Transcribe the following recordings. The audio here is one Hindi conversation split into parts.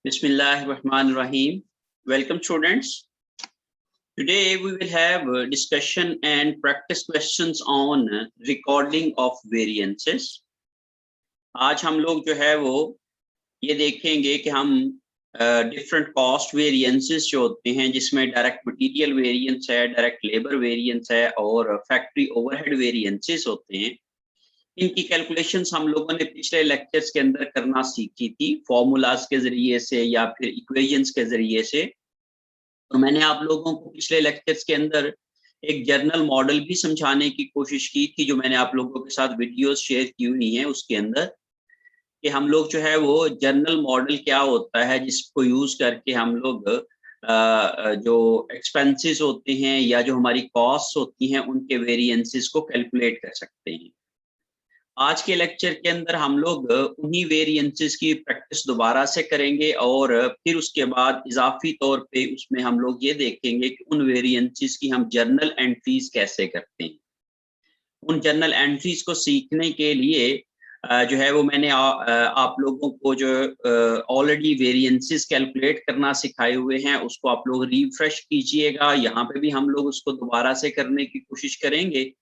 Bismillahirrahmanirrahim. Welcome students. Today we will have a discussion and practice questions on recording of variances. आज हम लोग जो है वो ये देखेंगे कि हम डिफरेंट कॉस्ट वेरिएंसेस जो होते हैं जिसमें डायरेक्ट मटेरियल वेरिएंस है, डायरेक्ट लेबर वेरिएंस है और फैक्ट्री ओवरहेड वेरिएंसेस होते हैं। इनकी कैलकुलेशंस हम लोगों ने पिछले लेक्चर्स के अंदर करना सीखी थी, फॉर्मूलाज के जरिए से या फिर इक्वेशंस के जरिए से। तो मैंने आप लोगों को पिछले लेक्चर्स के अंदर एक जर्नल मॉडल भी समझाने की कोशिश की थी, जो मैंने आप लोगों के साथ वीडियोस शेयर की हुई हैं उसके अंदर, कि हम लोग जो है वो जर्नल मॉडल क्या होता है जिसको यूज करके हम लोग जो एक्सपेंसेस होते हैं या जो हमारी कॉस्ट होती हैं उनके वेरिएंसेस को कैलकुलेट कर सकते हैं। आज के लेक्चर के अंदर हम लोग उन्हीं वेरिएंसेस की प्रैक्टिस दोबारा से करेंगे और फिर उसके बाद इजाफी तौर पे उसमें हम लोग ये देखेंगे कि उन वेरिएंसेस की हम जर्नल एंट्रीज कैसे करते हैं। उन जर्नल एंट्रीज को सीखने के लिए जो है वो मैंने आप लोगों को जो ऑलरेडी वेरिएंसेस कैलकुलेट करना सिखाए हुए हैं उसको आप लोग रिफ्रेश कीजिएगा। यहाँ पे भी हम लोग उसको दोबारा से करने की कोशिश करेंगे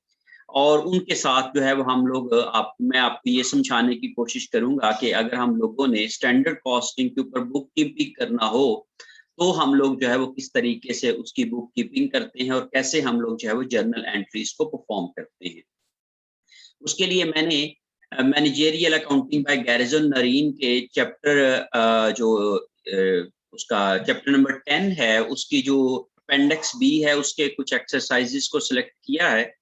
और उनके साथ जो है वो हम लोग मैं आपको ये समझाने की कोशिश करूंगा कि अगर हम लोगों ने स्टैंडर्ड कॉस्टिंग के ऊपर बुक कीपिंग करना हो तो हम लोग जो है वो किस तरीके से उसकी बुक कीपिंग करते हैं और कैसे हम लोग जो है वो जर्नल एंट्रीज को परफॉर्म करते हैं। उसके लिए मैंने managerial accounting by Garrison Noreen के चैप्टर जो उसका चैप्टर नंबर 10 है उसकी जो अपेंडिक्स बी है उसके कुछ एक्सरसाइजेस को सिलेक्ट किया है,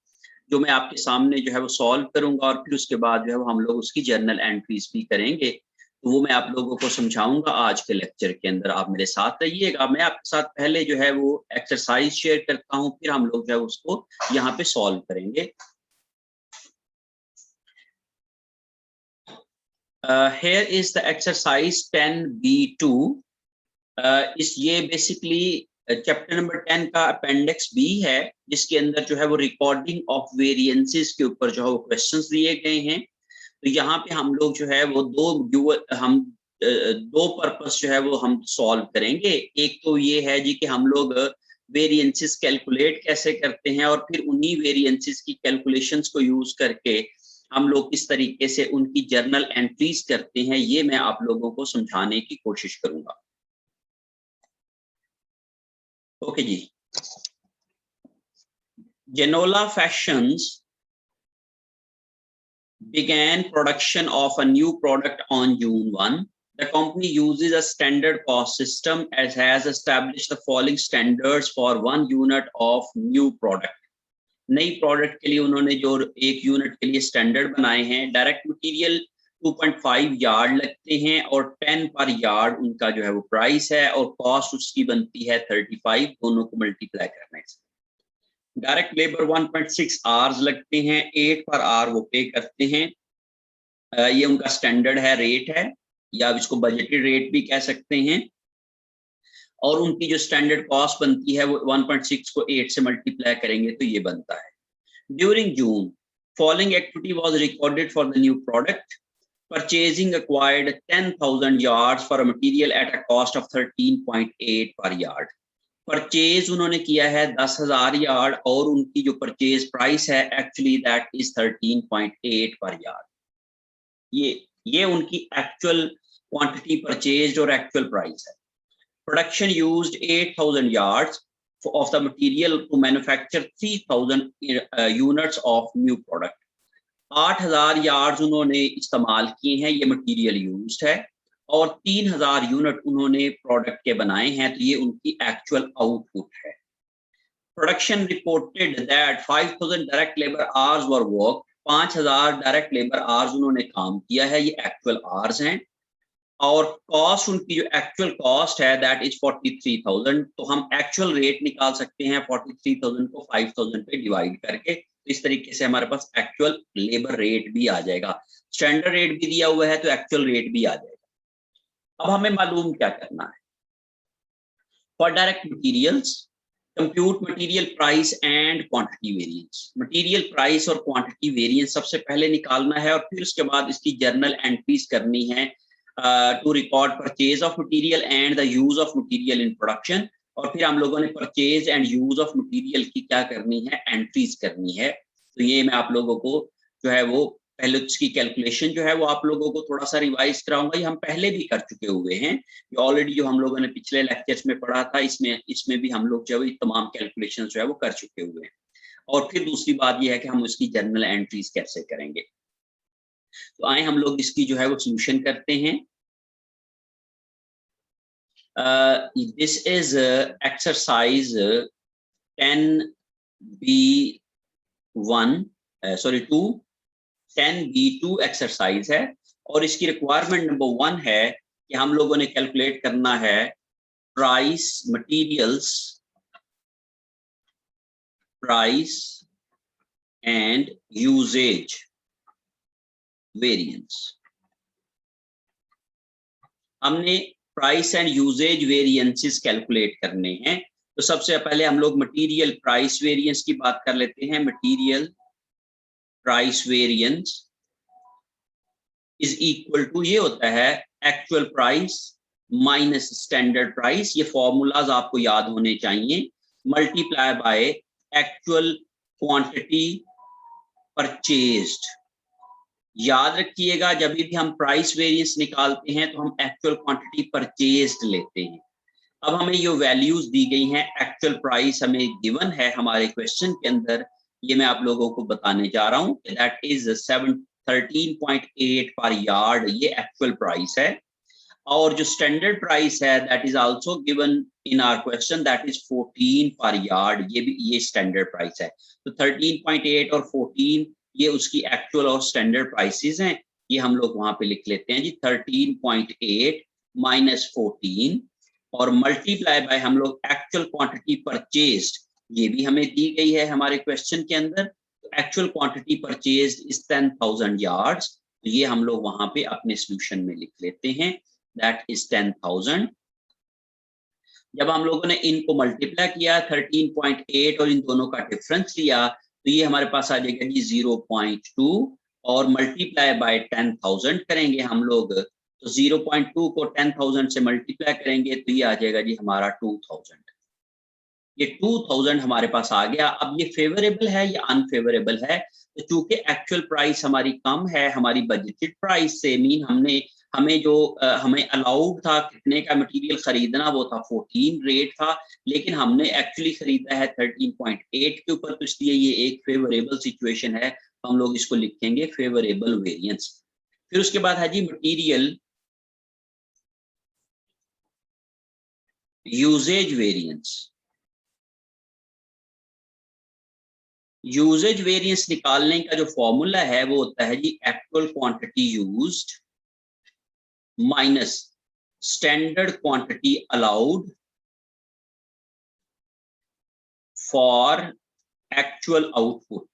जो मैं आपके सामने जो है वो सॉल्व करूंगा और फिर उसके बाद जो है वो हम लोग उसकी जर्नल एंट्रीज भी करेंगे। तो वो मैं आप लोगों को समझाऊंगा आज के लेक्चर के अंदर। आप मेरे साथ रहिएगा। मैं आपके साथ पहले जो है वो एक्सरसाइज शेयर करता हूँ, फिर हम लोग जो है उसको यहाँ पे सॉल्व करेंगे। Here is the exercise 10B2. ये बेसिकली चैप्टर नंबर 10 का अपेंडिक्स बी है, जिसके अंदर जो है वो रिकॉर्डिंग ऑफ वेरिएंसेस के ऊपर जो है वो क्वेश्चंस दिए गए हैं। तो यहाँ पे हम लोग जो है वो दो पर्पस जो है वो हम सॉल्व करेंगे। एक तो ये है जी कि हम लोग वेरिएंसेस कैलकुलेट कैसे करते हैं और फिर उन्हीं वेरिएंसेस की कैलकुलेशंस को यूज करके हम लोग किस तरीके से उनकी जर्नल एंट्रीज करते हैं, ये मैं आप लोगों को समझाने की कोशिश करूंगा। Okay ji. Genola Fashions began production of a new product on June 1. The company uses a standard cost system as has established the following standards for 1 unit of new product. नई प्रोडक्ट के लिए उन्होंने जो एक यूनिट के लिए स्टैंडर्ड बनाए हैं। डायरेक्ट मटेरियल 2.5 यार्ड लगते हैं और 10 पर यार्ड उनका जो है वो प्राइस है और कॉस्ट उसकी बनती है 35, दोनों को मल्टीप्लाई करने से। डायरेक्ट लेबर 1.6 आवर्स लगते हैं, 8 पर आवर वो पे करते हैं। ये उनका स्टैंडर्ड है, रेट है, या इसको बजटेड रेट भी कह सकते हैं। और उनकी जो स्टैंडर्ड कॉस्ट बनती है वो 1.6 को 8 से मल्टीप्लाई करेंगे तो ये बनता है। During June following activity was recorded for the new product. Purchasing acquired 10,000 yards for a material at a cost of 13.8 per yard. Purchase उन्होंने किया है 10,000 यार्ड और उनकी जो परचेज प्राइस है एक्चुअली दैट इज 13.8 पर यार्ड। ये उनकी एक्चुअल क्वांटिटी परचेज और एक्चुअल प्राइस है। Production used 8,000 yards of the material to manufacture 3,000 units of new product. 8,000 yards उन्होंने इस्तेमाल किए हैं, ये मटेरियल यूज्ड है, और 3,000 यूनिट उन्होंने प्रोडक्ट के बनाए हैं, तो ये उनकी एक्चुअल आउटपुट है। Production reported that 5,000 direct labour hours were work. 5,000 direct labour hours उन्होंने काम किया है, ये एक्चुअल आवर्स हैं। और कॉस्ट उनकी जो एक्चुअल कॉस्ट है दैट इज 43,000। तो हम एक्चुअल रेट निकाल सकते हैं 43,000 को 5,000 पे डिवाइड करके। तो इस तरीके से हमारे पास एक्चुअल लेबर रेट भी आ जाएगा। स्टैंडर्ड रेट भी दिया हुआ है तो एक्चुअल रेट भी आ जाएगा। अब हमें मालूम क्या करना है। For direct materials compute material price and quantity variance. Material price और क्वांटिटी वेरिएंस सबसे पहले निकालना है और फिर उसके बाद इसकी जर्नल एंट्रीज करनी है to record purchase of material and the use of material in production. और फिर हम लोगों ने purchase and use of material की क्या करनी है, एंट्रीज करनी है। तो ये मैं आप लोगों को जो है वो पहले उसकी कैलकुलेशन जो है वो आप लोगों को थोड़ा सा रिवाइज कराऊंगा। ये हम पहले भी कर चुके हुए हैं, ये ऑलरेडी जो हम लोगों ने पिछले लेक्चर्स में पढ़ा था, इसमें भी हम लोग जो है तमाम कैलकुलेशन जो है वो कर चुके हुए हैं। और फिर दूसरी बात ये है कि हम उसकी जर्नल एंट्रीज कैसे करेंगे। तो आए हम लोग इसकी जो है वो सॉल्यूशन करते हैं। This is exercise 10B1 sorry 10B2 exercise है, और इसकी रिक्वायरमेंट नंबर 1 है कि हम लोगों ने कैलकुलेट करना है price materials, price and usage variance. हमने price and usage variances calculate करने हैं। तो सबसे पहले हम लोग मटेरियल प्राइस वेरिएंस की बात कर लेते हैं। Material price variance is equal to, ये होता है actual price minus standard price, ये फॉर्मूलाज आपको याद होने चाहिए, multiply by actual quantity purchased. याद रखिएगा जब भी हम प्राइस वेरिएंस निकालते हैं तो हम एक्चुअल क्वांटिटी परचेज्ड लेते हैं। अब हमें ये वैल्यूज दी गई हैं, एक्चुअल प्राइस हमें गिवन है हमारे क्वेश्चन के अंदर, ये मैं आप लोगों को बताने जा रहा हूं, दैट इज 13.8 पर यार्ड, ये एक्चुअल प्राइस है। और जो स्टैंडर्ड प्राइस है that is also given in our question, that is 14 per yard, ये स्टैंडर्ड प्राइस है। तो 13.8 और 14 ये उसकी एक्चुअल और स्टैंडर्ड प्राइसेस हैं, ये हम लोग वहां पे लिख लेते हैं जी। 13.8 माइनस 14 और मल्टीप्लाई बाय हम लोग एक्चुअल क्वांटिटी परचेज्ड, ये भी हमें दी गई है हमारे क्वेश्चन के अंदर। तो actual quantity purchased is 10,000 yards, तो ये हम लोग वहां पे अपने सॉल्यूशन में लिख लेते हैं, दैट इज 10,000। जब हम लोगों ने इनको मल्टीप्लाई किया 13.8 और इन दोनों का डिफरेंस लिया, तो ये हमारे पास आ जाएगा जी 0.2 और मल्टीप्लाई बाय 10,000 करेंगे हम लोग, तो 0.2 को 10,000 से मल्टीप्लाई करेंगे तो ये आ जाएगा जी हमारा 2,000। ये 2,000 हमारे पास आ गया। अब ये फेवरेबल है या अनफेवरेबल है, तो चूंकि एक्चुअल प्राइस हमारी कम है हमारी बजटेड प्राइस से, मीन हमें अलाउड था कितने का मटेरियल खरीदना, वो था 14 रेट था, लेकिन हमने एक्चुअली खरीदा है 13.8 के ऊपर, तो इसलिए ये एक फेवरेबल सिचुएशन है, तो हम लोग इसको लिखेंगे फेवरेबल वेरिएंस। फिर उसके बाद है जी material usage variance. Usage variance निकालने का जो फॉर्मूला है वो होता है जी actual quantity used minus standard quantity allowed for actual output,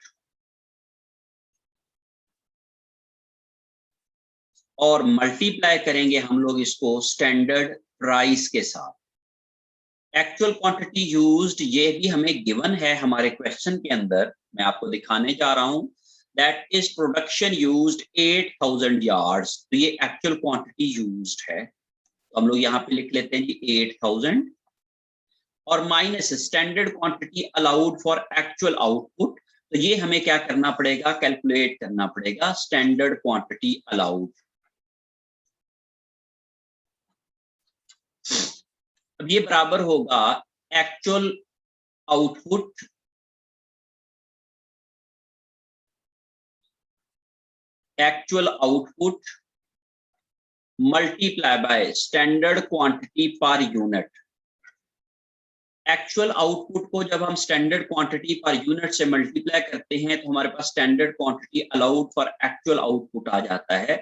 और मल्टीप्लाई करेंगे हम लोग इसको स्टैंडर्ड प्राइस के साथ। एक्चुअल क्वांटिटी यूज्ड ये भी हमें गिवन है हमारे क्वेश्चन के अंदर, मैं आपको दिखाने जा रहा हूं, that is production used 8,000 yards, तो ये एक्चुअल क्वांटिटी यूज्ड है, तो हम लोग यहाँ पे लिख लेते हैं जी 8,000 और minus standard quantity allowed for actual output, तो ये हमें क्या करना पड़ेगा, कैलकुलेट करना पड़ेगा स्टैंडर्ड क्वांटिटी अलाउड। अब ये बराबर होगा actual output multiply by standard quantity per unit. Actual output को जब हम स्टैंडर्ड क्वांटिटी पर यूनिट से मल्टीप्लाई करते हैं तो हमारे पास standard quantity allowed for actual output आ जाता है।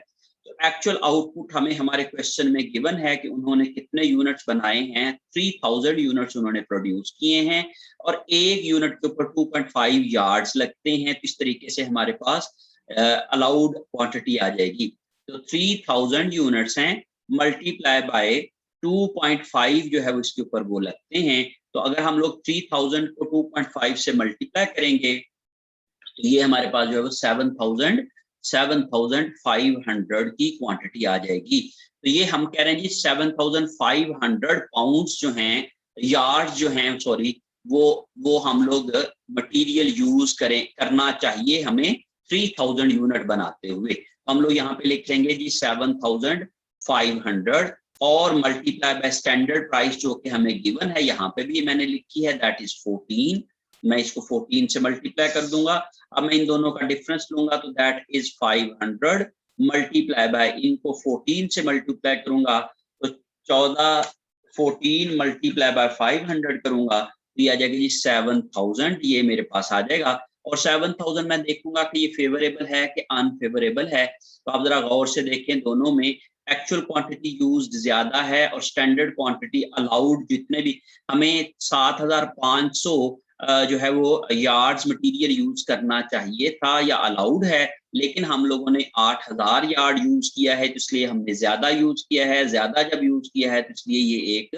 तो एक्चुअल आउटपुट हमें हमारे क्वेश्चन में गिवन है कि उन्होंने कितने यूनिट्स बनाए हैं, 3,000 यूनिट्स उन्होंने प्रोड्यूस किए हैं और एक यूनिट के ऊपर 2.5 यार्ड्स लगते हैं, तो इस तरीके से हमारे पास अलाउड क्वांटिटी आ जाएगी। तो 3,000 यूनिट्स हैं मल्टीप्लाई बाय 2.5 जो है वो इसके ऊपर वो लगते हैं, तो अगर हम लोग 3,000 को 2.5 से मल्टीप्लाई करेंगे तो ये हमारे पास जो है वो 7,000 7,500 की क्वांटिटी आ जाएगी। तो ये हम कह रहे हैं जी 7,500 पाउंड्स जो हैं, यार्ड जो हैं सॉरी, वो हम लोग मटेरियल यूज करना चाहिए हमें 3000 यूनिट बनाते हुए। हम लोग यहाँ पे लिख लेंगे जी 7,500 और मल्टीप्लाई बाय स्टैंडर्ड प्राइस जो कि हमें गिवन है, यहाँ पे भी मैंने लिखी है, दैट इज 14। मैं इसको 14 से मल्टीप्लाई कर दूंगा। अब मैं इन दोनों का डिफरेंस लूंगा तो दैट इज 500 मल्टीप्लाई बाय, इनको 14 से मल्टीप्लाई करूंगा तो 14 मल्टीप्लाई बाय 500 करूंगा तो ये आ जाएगा जी 7,000, ये मेरे पास आ जाएगा। और 7,000 मैं देखूंगा कि ये फेवरेबल है कि अनफेवरेबल है। तो आप जरा गौर से देखें, दोनों में एक्चुअल क्वांटिटी यूज्ड ज्यादा है और स्टैंडर्ड क्वांटिटी अलाउड जितने भी हमें 7,500 जो है वो यार्ड्स मटेरियल यूज करना चाहिए था या अलाउड है, लेकिन हम लोगों ने 8,000 यार्ड यूज किया है, तो इसलिए हमने ज्यादा यूज किया है। ज्यादा जब यूज किया है तो इसलिए ये एक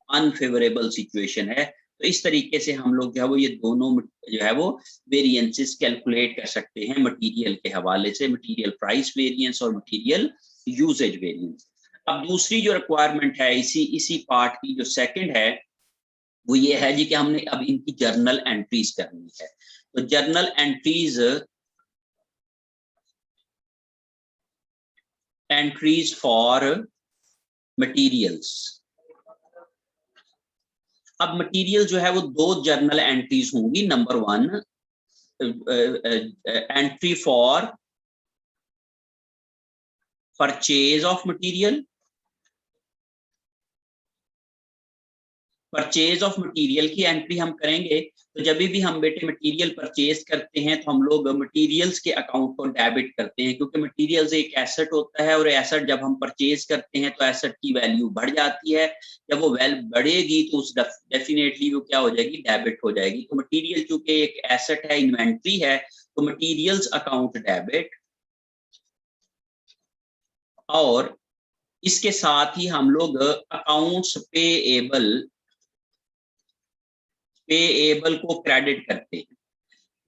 अनफेवरेबल सिचुएशन है। तो इस तरीके से हम लोग जो है वो ये दोनों जो है वो वेरिएंसेस कैलकुलेट कर सकते हैं मटेरियल के हवाले से, मटेरियल प्राइस वेरिएंस और मटेरियल यूजेज वेरिएंस। अब दूसरी जो रिक्वायरमेंट है इसी पार्ट की, जो सेकंड है वो ये है जी कि हमने अब इनकी जर्नल एंट्रीज करनी है। तो जर्नल एंट्रीज फॉर मटेरियल्स। अब मटेरियल जो है वो दो जर्नल एंट्रीज होंगी। Number 1 entry for purchase of material. Purchase of material की एंट्री हम करेंगे तो जब भी हम बेटे मटेरियल परचेज करते हैं तो हम लोग मटेरियल्स के अकाउंट को डेबिट करते हैं, क्योंकि मटेरियल्स एक एसेट होता है और एसेट जब हम परचेज करते हैं तो एसेट की वैल्यू बढ़ जाती है। जब वो वैल्यू बढ़ेगी तो उस डेफिनेटली वो क्या हो जाएगी, डेबिट हो जाएगी। तो मटेरियल चूंकि एक एसेट है, इन्वेंट्री है, तो मटेरियल्स अकाउंट डेबिट। और इसके साथ ही हम लोग अकाउंट्स पेएबल को क्रेडिट करते हैं।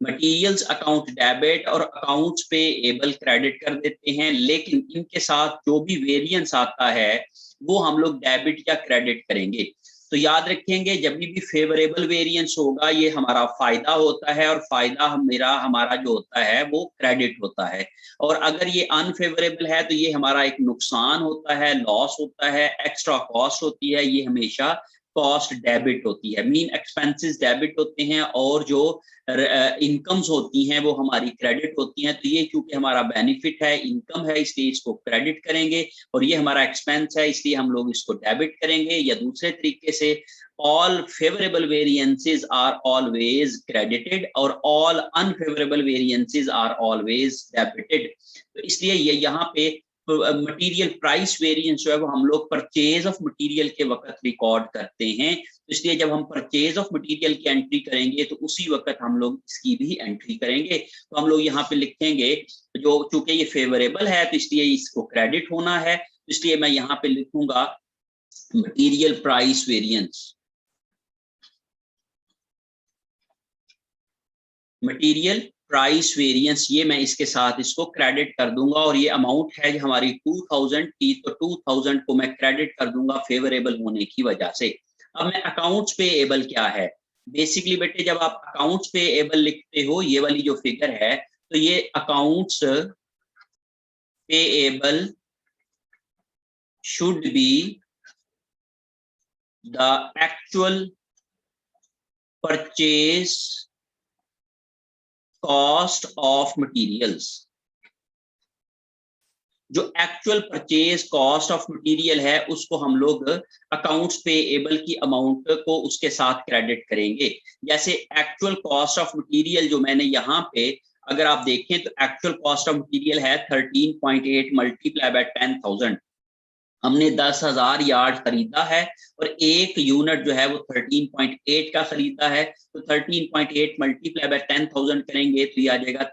मटेरियल्स अकाउंट डेबिट और अकाउंट्स पेएबल क्रेडिट कर देते हैं, लेकिन इनके साथ जो भी वेरिएंस आता है वो हम लोग डेबिट या क्रेडिट करेंगे। तो याद रखेंगे जब भी फेवरेबल वेरिएंस होगा ये हमारा फायदा होता है और फायदा हमारा जो होता है वो क्रेडिट होता है। और अगर ये अनफेवरेबल है तो ये हमारा एक नुकसान होता है, लॉस होता है, एक्स्ट्रा कॉस्ट होती है, ये हमेशा कॉस्ट डेबिट होती है। मीन एक्सपेंसेस डेबिट होते हैं और जो इनकम्स होती हैं वो हमारी क्रेडिट होती हैं। तो ये क्योंकि हमारा बेनिफिट है, इनकम है, इसलिए इसको क्रेडिट करेंगे, और ये हमारा एक्सपेंस है इसलिए हम लोग इसको डेबिट करेंगे। या दूसरे तरीके से all favorable variances are always credited और all unfavorable variances are always debited। तो इसलिए ये यहाँ पे मटेरियल प्राइस वेरिएंस जो है वो हम लोग परचेज ऑफ मटेरियल के वक्त रिकॉर्ड करते हैं। तो इसलिए जब हम परचेज ऑफ मटेरियल की एंट्री करेंगे तो उसी वक्त हम लोग इसकी भी एंट्री करेंगे। तो हम लोग यहाँ पे लिखेंगे, जो चूंकि ये फेवरेबल है तो इसलिए इसको क्रेडिट होना है, तो इसलिए मैं यहाँ पे लिखूंगा material price variance. Material price variance ये मैं इसके साथ इसको क्रेडिट कर दूंगा, और ये अमाउंट है हमारी 2000 की, तो 2000 को मैं क्रेडिट कर दूंगा फेवरेबल होने की वजह से। अब मैं अकाउंट्स पेएबल क्या है, बेसिकली बेटे जब आप अकाउंट्स पेएबल लिखते हो ये वाली जो फिगर है, तो ये accounts payable should be the actual purchase cost of materials. जो actual purchase cost of material है उसको हम लोग अकाउंट्स पेएबल की अमाउंट को उसके साथ क्रेडिट करेंगे। जैसे एक्चुअल कॉस्ट ऑफ मटेरियल जो मैंने यहाँ पे अगर आप देखें तो एक्चुअल कॉस्ट ऑफ मटेरियल है 13.8 मल्टीप्लाई बाय 10,000। हमने 10,000 यार्ड खरीदा है और एक यूनिट जो है वो 13.8 का खरीदा है। तो 13.8 मल्टीप्लाई बाय 10,000 करेंगे तो ये आ जाएगा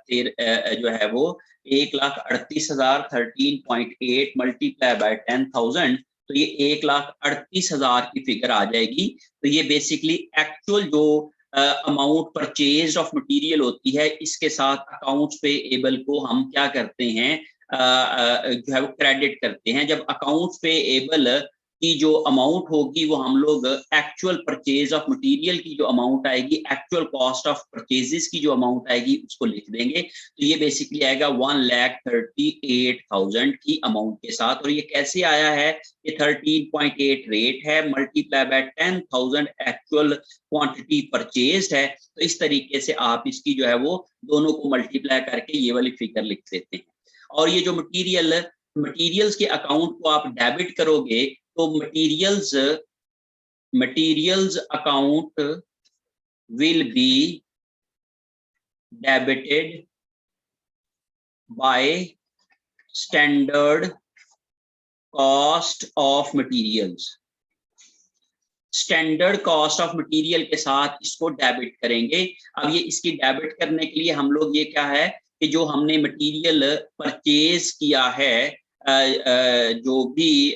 जो है वो 1,38,000। 13.8 मल्टीप्लाई बाय 10,000 तो ये 1,38,000 की फिगर आ जाएगी। तो ये बेसिकली एक्चुअल जो अमाउंट परचेज ऑफ मटेरियल होती है, इसके साथ अकाउंट्स पेएबल को हम क्या करते हैं, जो है वो क्रेडिट करते हैं। जब अकाउंट्स पेएबल की जो अमाउंट होगी वो हम लोग एक्चुअल परचेज ऑफ मटेरियल की जो अमाउंट आएगी, एक्चुअल कॉस्ट ऑफ परचेजेस की जो अमाउंट आएगी उसको लिख देंगे। तो ये बेसिकली आएगा 1,38,000 की अमाउंट के साथ। और ये कैसे आया है, ये 13.8 रेट है, multiply bye 10,000 actual quantity purchased है। तो इस तरीके से आप इसकी जो है वो दोनों को मल्टीप्लाई करके ये वाली फिगर लिख देते हैं। और ये जो मटीरियल्स के अकाउंट को आप डेबिट करोगे तो materials account will be debited by standard cost of materials. Standard cost of material के साथ इसको डेबिट करेंगे। अब ये इसकी डेबिट करने के लिए हम लोग ये क्या है कि जो हमने मटीरियल परचेज किया है, जो भी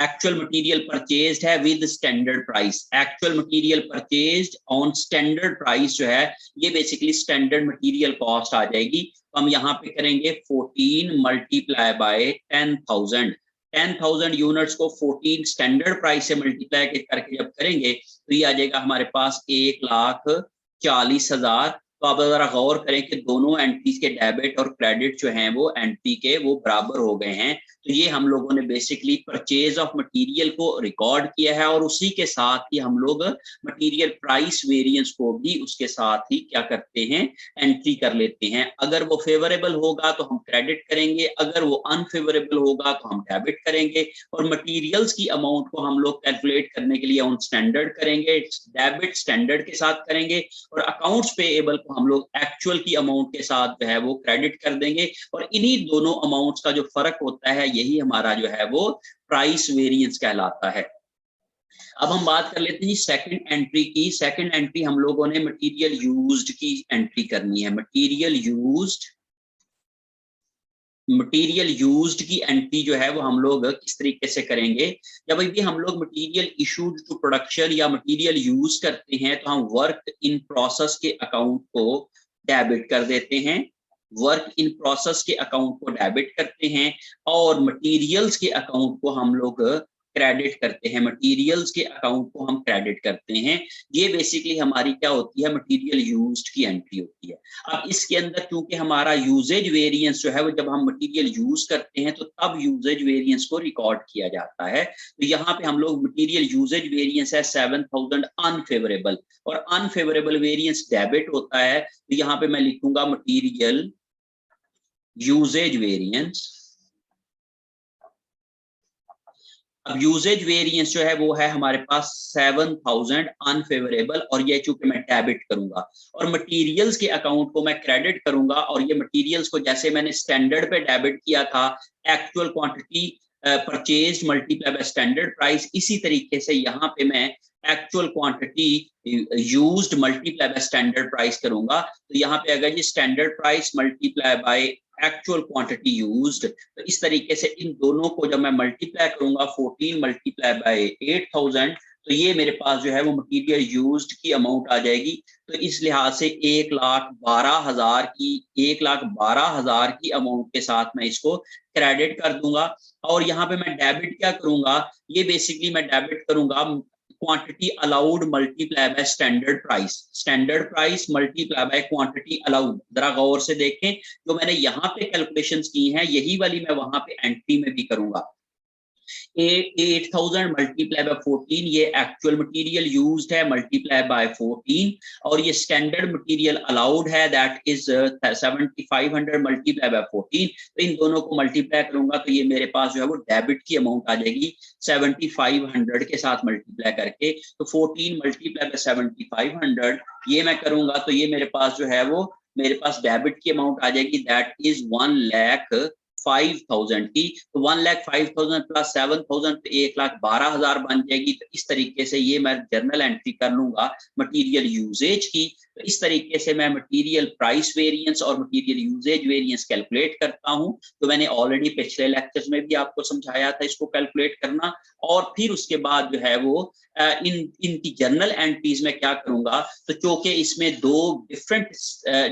एक्चुअल मटेरियल परचेज्ड है with standard price, actual material purchased on standard price जो है ये बेसिकली स्टैंडर्ड मटेरियल कॉस्ट आ जाएगी। तो हम यहाँ पे करेंगे 14 मल्टीप्लाई बाय 10,000 यूनिट्स को 14 स्टैंडर्ड प्राइस से मल्टीप्लाई करके जब करेंगे तो ये आ जाएगा हमारे पास 1,40,000। तो आप जरा गौर करें कि दोनों एंट्रीज के डेबिट और क्रेडिट जो हैं वो एंट्री के वो बराबर हो गए हैं। तो ये हम लोगों ने बेसिकली परचेज ऑफ मटेरियल को रिकॉर्ड किया है और उसी के साथ ही हम लोग मटेरियल प्राइस वेरिएंस को भी उसके साथ ही क्या करते हैं, एंट्री कर लेते हैं। अगर वो फेवरेबल होगा तो हम क्रेडिट करेंगे, अगर वो अनफेवरेबल होगा तो हम डेबिट करेंगे। और मटेरियल्स की अमाउंट को हम लोग कैलकुलेट करने के लिए ऑन स्टैंडर्ड करेंगे, डेबिट स्टैंडर्ड के साथ करेंगे, और अकाउंट्स पेएबल को हम लोग एक्चुअल की अमाउंट के साथ जो है वो क्रेडिट कर देंगे। और इन्हीं दोनों अमाउंट्स का जो फर्क होता है यही हमारा जो है वो प्राइस वेरिएंस कहलाता है। अब हम बात कर लेते हैं सेकंड एंट्री की। सेकंड एंट्री हम लोगों ने मटेरियल यूज्ड की एंट्री करनी है। मटेरियल यूज्ड की एंट्री जो है वो हम लोग किस तरीके से करेंगे, जब भी हम लोग मटेरियल इशूड टू प्रोडक्शन या मटेरियल यूज करते हैं तो हम वर्क इन प्रोसेस के अकाउंट को डेबिट कर देते हैं, वर्क इन प्रोसेस के अकाउंट को डेबिट करते हैं, और मटेरियल्स के अकाउंट को हम लोग क्रेडिट करते हैं, मटेरियल्स के अकाउंट को हम क्रेडिट करते हैं। ये बेसिकली हमारी क्या होती है, मटेरियल यूज्ड की एंट्री होती है। अब इसके अंदर क्योंकि हमारा यूजेज वेरिएंस जो है वो जब हम मटेरियल यूज करते हैं तो तब यूजेज वेरिएंस को रिकॉर्ड किया जाता है। तो यहाँ पे हम लोग मटेरियल यूजेज वेरिएंस है 7,000 अनफेवरेबल, और अनफेवरेबल वेरिएंस डेबिट होता है। तो यहाँ पे मैं लिखूंगा मटेरियल यूजेज वेरिएंस। अब यूजेज वेरिएंस जो है वो है हमारे पास 7,000 अनफेवरेबल, और ये चूंकि मैं डेबिट करूंगा, और मटेरियल्स के अकाउंट को मैं क्रेडिट करूंगा। और ये मटेरियल्स को जैसे मैंने स्टैंडर्ड पे डेबिट किया था, actual quantity purchase multiply by standard price, इसी तरीके से यहाँ पे मैं actual quantity used multiply by standard price करूंगा। तो यहाँ पे अगर ये standard price multiply by actual quantity used, तो इस तरीके से इन दोनों को जब मैं मल्टीप्लाई करूंगा 14 मल्टीप्लाई बाय 8,000, तो ये मेरे पास जो है वो मटेरियल यूज्ड की अमाउंट आ जाएगी। तो इस लिहाज से 1,12,000 की अमाउंट के साथ मैं इसको क्रेडिट कर दूंगा। और यहाँ पे मैं डेबिट क्या करूंगा, ये बेसिकली मैं डेबिट करूंगा quantity allowed multiply by standard price multiply by quantity allowed. जरा गौर से देखें, जो मैंने यहाँ पे कैलकुलेशंस की हैं यही वाली मैं वहां पे एंट्री में भी करूंगा। 8,000 मल्टीप्लाई बाय 14 ये एक्चुअल मटेरियल यूज्ड है मल्टीप्लाई बाय 14, और ये स्टैंडर्ड मटेरियल अलाउड है दैट इज 7,500 मल्टीप्लाई बाय 14। तो इन दोनों को मल्टीप्लाई करूंगा तो ये मेरे पास जो है वो डेबिट की अमाउंट आ जाएगी 7,500 के साथ मल्टीप्लाई करके। तो 14 मल्टीप्लाई बाय 7,500 ये मैं करूंगा तो ये मेरे पास जो है वो मेरे पास डेबिट की अमाउंट आ जाएगी दैट इज 1,05,000 की। तो 1,05,000 प्लस 7,000 तो 1,12,000 बन जाएगी। तो इस तरीके से ये मैं जर्नल एंट्री कर लूंगा मटेरियल यूजेज की। तो इस तरीके से मैं मटेरियल प्राइस वेरिएंस और मटेरियल यूजेज वेरिएंस कैलकुलेट करता हूं। तो मैंने ऑलरेडी पिछले लेक्चर्स में भी आपको समझाया था इसको कैलकुलेट करना, और फिर उसके बाद जो है वो इनकी जर्नल एंट्रीज में क्या करूंगा, तो चूंकि इसमें दो डिफरेंट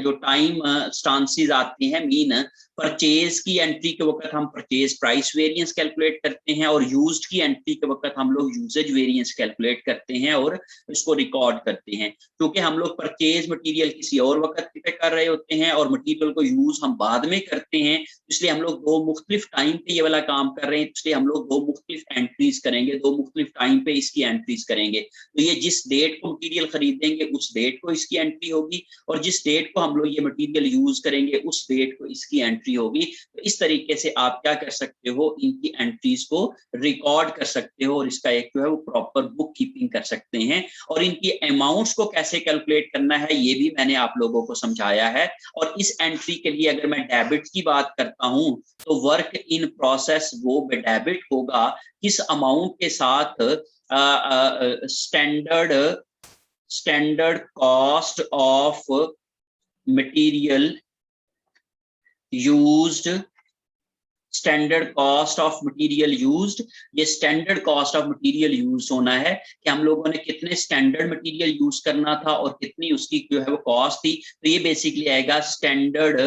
जो टाइम स्टांसेस आती हैं, मीन परचेज की एंट्री के वक्त हम परचेज प्राइस वेरिएंस कैलकुलेट करते हैं और यूज्ड की एंट्री के वक्त हम लोग यूजेज वेरिएंस कैलकुलेट करते हैं और इसको रिकॉर्ड करते हैं। क्योंकि हम लोग परचेज मटेरियल किसी और वक्त पे कर रहे होते हैं और मटेरियल को यूज हम बाद में करते हैं, इसलिए हम लोग दो मुख्तलिफ टाइम पे ये वाला काम कर रहे हैं, इसलिए हम लोग दो मुख्तलिफ एंट्रीज करेंगे, दो मुख्तलिफ टाइम पे इसकी एंट्रीज करेंगे। तो ये जिस डेट को मटेरियल खरीदेंगे उस डेट को इसकी एंट्री होगी, और जिस डेट को हम लोग ये मटेरियल यूज करेंगे उस डेट को इसकी एंट्री होगी। तो इस तरीके से आप क्या कर सकते हो, इनकी एंट्रीज को रिकॉर्ड कर सकते हो और इसका एक जो है वो प्रॉपर बुक कीपिंग कर सकते हैं। और इनकी अमाउंट्स को कैसे कैलकुलेट करना है ये भी मैंने आप लोगों को समझाया है। और इस एंट्री के लिए अगर मैं डेबिट की बात करता हूं तो वर्क इन प्रोसेस वो डेबिट होगा किस अमाउंट के साथ, standard cost of material used, standard cost of material used. ये standard cost of material use होना है कि हम लोगों ने कितने स्टैंडर्ड मटेरियल यूज करना था और कितनी उसकी जो है वो कॉस्ट थी। तो ये बेसिकली आएगा standard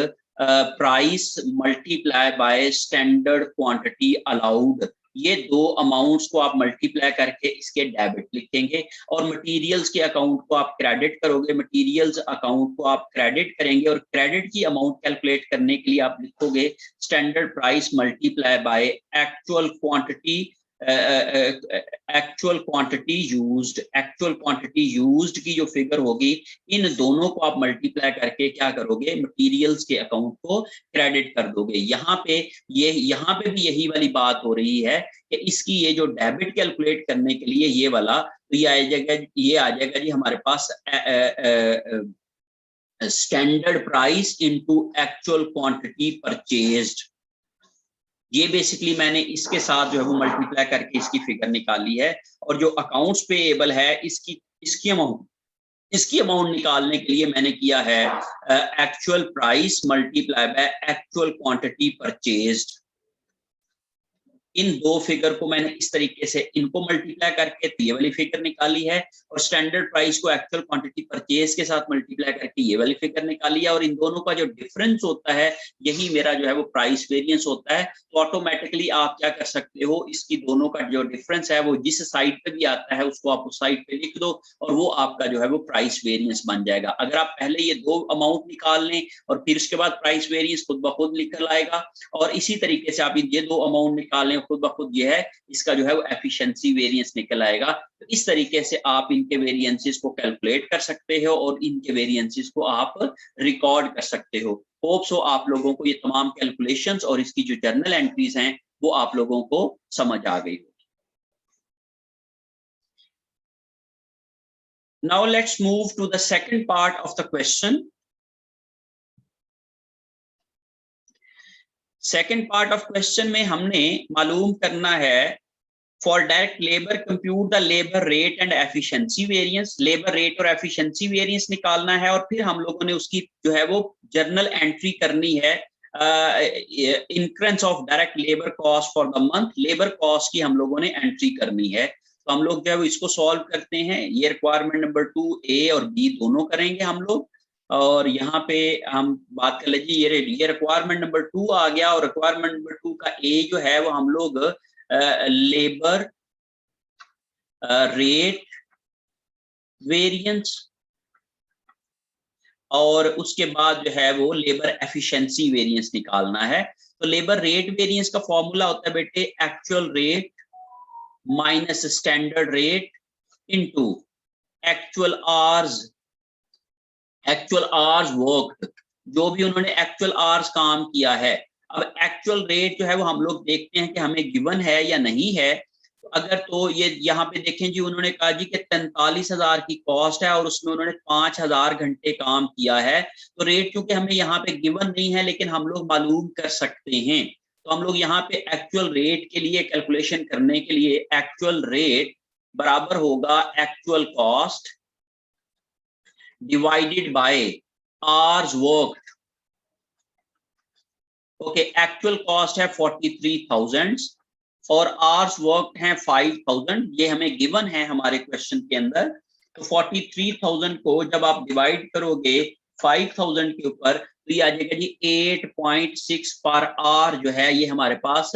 price multiply by standard quantity allowed. ये दो अमाउंट्स को आप मल्टीप्लाई करके इसके डेबिट लिखेंगे और मटेरियल्स के अकाउंट को आप क्रेडिट करोगे, मटेरियल्स अकाउंट को आप क्रेडिट करेंगे और क्रेडिट की अमाउंट कैलकुलेट करने के लिए आप लिखोगे standard price multiply by actual quantity, actual quantity used. Actual quantity used की जो फिगर होगी इन दोनों को आप मल्टीप्लाई करके क्या करोगे, मटेरियल्स के अकाउंट को क्रेडिट कर दोगे। यहाँ पे भी यही वाली बात हो रही है कि इसकी ये जो डेबिट कैलकुलेट करने के लिए ये वाला, तो ये आ जाएगा जी हमारे पास standard price into actual quantity purchased. ये बेसिकली मैंने इसके साथ जो है वो मल्टीप्लाई करके इसकी फिगर निकाली है। और जो अकाउंट्स पेएबल है इसकी अमाउंट निकालने के लिए मैंने किया है actual price multiply by actual quantity purchased. इन दो फिगर को मैंने इस तरीके से इनको मल्टीप्लाई करके ये वाली फिगर निकाली है और स्टैंडर्ड प्राइस को एक्चुअल क्वांटिटी परचेज के साथ मल्टीप्लाई करके ये वाली फिगर निकाली है। और इन दोनों का जो डिफरेंस होता है यही मेरा जो है वो प्राइस वेरिएंस होता है। तो ऑटोमेटिकली आप क्या कर सकते हो, इसकी दोनों का जो डिफरेंस है वो जिस साइड पे भी आता है उसको आप उस साइड पे लिख दो और वो आपका जो है वो प्राइस वेरिएंस बन जाएगा। अगर आप पहले ये दो अमाउंट निकाल लें और फिर उसके बाद प्राइस वेरिएंस खुद ब खुद निकल आएगा, और इसी तरीके से आप ये दो अमाउंट निकाल लें खुद ब खुद ये है इसका जो है वो एफिशिएंसी वेरिएंस निकल आएगा। तो इस तरीके से आप इनके वेरिएंसेस को कैलकुलेट कर सकते हो और इनके वेरिएंसेस को आप रिकॉर्ड कर सकते हो। होप सो आप लोगों को ये तमाम कैलकुलेशंस और इसकी जो जर्नल एंट्रीज हैं वो आप लोगों को समझ आ गई होगी। Now let's move to the second part of the question. Second part of question में हमने मालूम करना है for direct labour compute the labour rate and efficiency variance. Labour rate और एफिशिएंसी वेरिएंस निकालना है और फिर हम लोगों ने उसकी जो है वो जर्नल एंट्री करनी है increase of direct labour cost for the month. Labour cost की हम लोगों ने एंट्री करनी है। तो हम लोग जो है वो इसको सॉल्व करते हैं। ये रिक्वायरमेंट नंबर 2 ए और बी दोनों करेंगे हम लोग। और यहाँ पे हम बात कर लीजिए ये रिक्वायरमेंट नंबर 2 आ गया और रिक्वायरमेंट नंबर 2 का ए जो है वो हम लोग लेबर रेट वेरिएंस और उसके बाद जो है वो लेबर एफिशिएंसी वेरिएंस निकालना है। तो लेबर रेट वेरिएंस का फॉर्मूला होता है बेटे actual rate minus standard rate into actual hours work, जो भी उन्होंने एक्चुअल आवर्स काम किया है। अब एक्चुअल रेट जो है वो हम लोग देखते हैं कि हमें गिवन है या नहीं है। अगर तो ये यहाँ पे देखें जी उन्होंने कहा जी कि 43,000 की कॉस्ट है और उसमें उन्होंने 5,000 घंटे काम किया है। तो रेट क्योंकि हमें यहाँ पे गिवन नहीं है लेकिन हम लोग मालूम कर सकते हैं। तो हम लोग यहाँ पे एक्चुअल रेट के लिए कैलकुलेशन करने के लिए एक्चुअल रेट बराबर होगा actual cost divided bye hours worked. Okay, actual cost है 43,000 और आवर्स वर्क हैं 5000, ये हमें गिवन है हमारे क्वेश्चन के अंदर। तो 43,000 को जब आप डिवाइड करोगे 5000 के ऊपर तो ये आ जाएगा जी 8.6 पर आवर जो है ये हमारे पास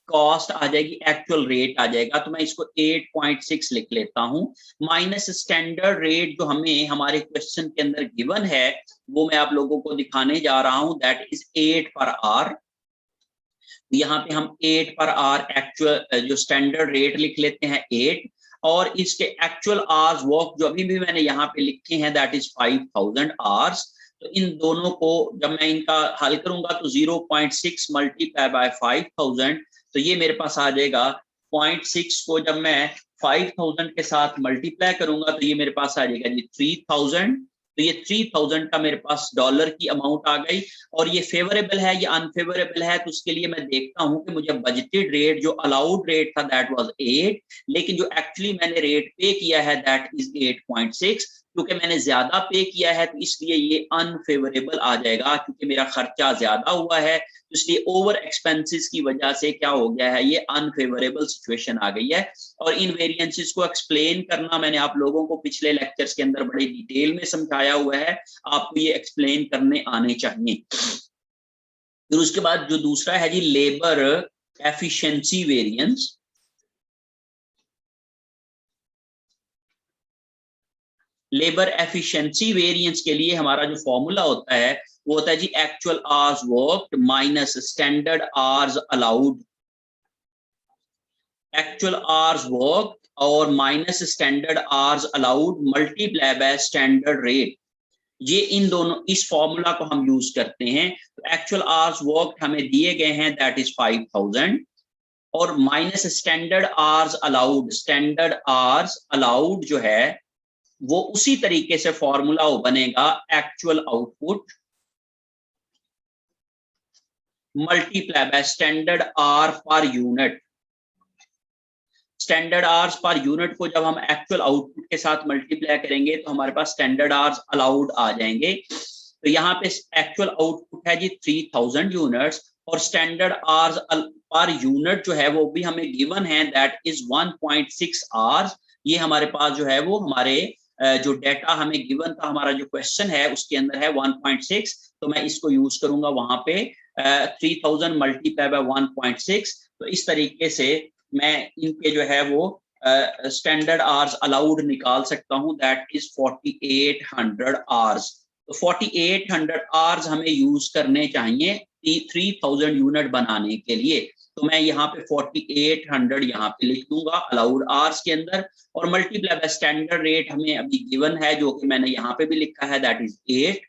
कॉस्ट आ जाएगी, एक्चुअल रेट आ जाएगा। तो मैं इसको 8.6 लिख लेता हूं, माइनस स्टैंडर्ड रेट जो हमें हमारे क्वेश्चन के अंदर गिवन है वो मैं आप लोगों को दिखाने जा रहा हूं, दैट इज 8 पर आवर। यहाँ पे हम 8 पर आवर एक्चुअल जो स्टैंडर्ड रेट लिख लेते हैं 8, और इसके एक्चुअल आवर्स वर्क जो अभी भी मैंने यहाँ पे लिखे हैं दैट इज 5000 आवर्स। तो इन दोनों को जब मैं इनका हल करूंगा तो 0.6 मल्टीप्लाई बाय 5000, तो ये मेरे पास आ जाएगा 0.6 को जब मैं 5000 के साथ मल्टीप्लाई करूंगा तो ये मेरे पास आ जाएगा जी 3000। तो ये 3000 का मेरे पास डॉलर की अमाउंट आ गई। और ये फेवरेबल है या अनफेवरेबल है, तो उसके लिए मैं देखता हूं कि मुझे बजटेड रेट जो अलाउड रेट था दैट वाज 8, लेकिन जो एक्चुअली मैंने रेट पे किया है दैट इज 8.6। क्योंकि मैंने ज्यादा पे किया है तो इसलिए ये अनफेवरेबल आ जाएगा, क्योंकि मेरा खर्चा ज्यादा हुआ है, तो इसलिए ओवर एक्सपेंसेस की वजह से क्या हो गया है, ये अनफेवरेबल सिचुएशन आ गई है। और इन वेरिएंसेस को एक्सप्लेन करना मैंने आप लोगों को पिछले लेक्चर्स के अंदर बड़े डिटेल में समझाया हुआ है, आपको ये एक्सप्लेन करने आने चाहिए। फिर उसके बाद जो दूसरा है जी labour efficiency variance. Labour efficiency variance के लिए हमारा जो फॉर्मूला होता है वो होता है जी actual hours worked minus standard hours allowed. Actual hours work और minus standard hours allowed multiply by standard rate, ये इन दोनों इस फॉर्मूला को हम यूज करते हैं। तो एक्चुअल आवर्स वर्क हमें दिए गए हैं दैट इज 5000, और minus standard hours allowed, standard hours allowed जो है वो उसी तरीके से फॉर्मूला बनेगा actual output multiply by standard our per unit. Standard hours per unit को जब हम एक्चुअल आउटपुट के साथ मल्टीप्लाई करेंगे तो हमारे पास स्टैंडर्ड आवर्स अलाउड आ जाएंगे। तो यहाँ पे एक्चुअल आउटपुट है जी 3000 यूनिट्स, और स्टैंडर्ड आवर्स पर यूनिट जो है वो भी हमें गिवन है दैट इज 1.6 आवर्स। ये हमारे पास जो है वो हमारे जो डेटा हमें गिवन था, हमारा जो क्वेश्चन है उसके अंदर है 1.6, तो मैं इसको यूज करूंगा वहां पे 3000 मल्टीप्लाई बाय 1.6। तो इस तरीके से मैं इनके जो है वो स्टैंडर्ड आवर्स अलाउड निकाल सकता हूं दैट इज 4800 आवर्स। तो 4800 आवर्स हमें यूज करने चाहिए 3000 यूनिट बनाने के लिए। तो मैं यहाँ पे 4800 यहाँ पे लिख दूंगा अलाउड आवर्स के अंदर, और मल्टीप्लाई बाय स्टैंडर्ड रेट हमें अभी गिवन है जो कि मैंने यहाँ पे भी लिखा है दैट इज 8।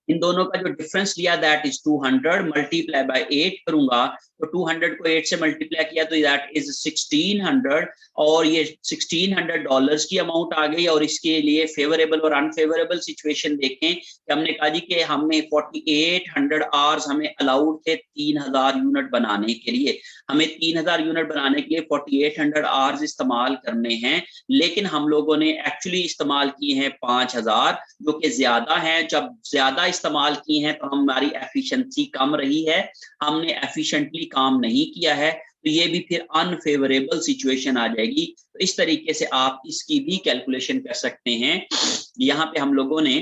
इन दोनों का जो डिफरेंस लिया दैट इज 200, मल्टीप्लाई बाय 8 करूंगा तो 200 को 8 से मल्टीप्लाई किया तो दैट इज 1600, और ये 1600 डॉलर्स की अमाउंट आ गई। और इसके लिए फेवरेबल और अनफेवरेबल सिचुएशन देखें कि हमने कहा जी कि हमने 4800 आवर्स हमें अलाउड थे 3000 यूनिट बनाने के लिए। हमें 3000 यूनिट बनाने के लिए 4800 आवर्स इस्तेमाल करने हैं, लेकिन हम लोगों ने एक्चुअली इस्तेमाल किए हैं 5000, जो कि ज्यादा है। जब ज्यादा इस्तेमाल किए हैं तो हमारी एफिशिएंसी कम रही है, हमने एफिशिएंटली काम नहीं किया है, तो ये भी फिर अनफेवरेबल सिचुएशन आ जाएगी। तो इस तरीके से आप इसकी भी कैलकुलेशन कर सकते हैं। यहाँ पे हम लोगों ने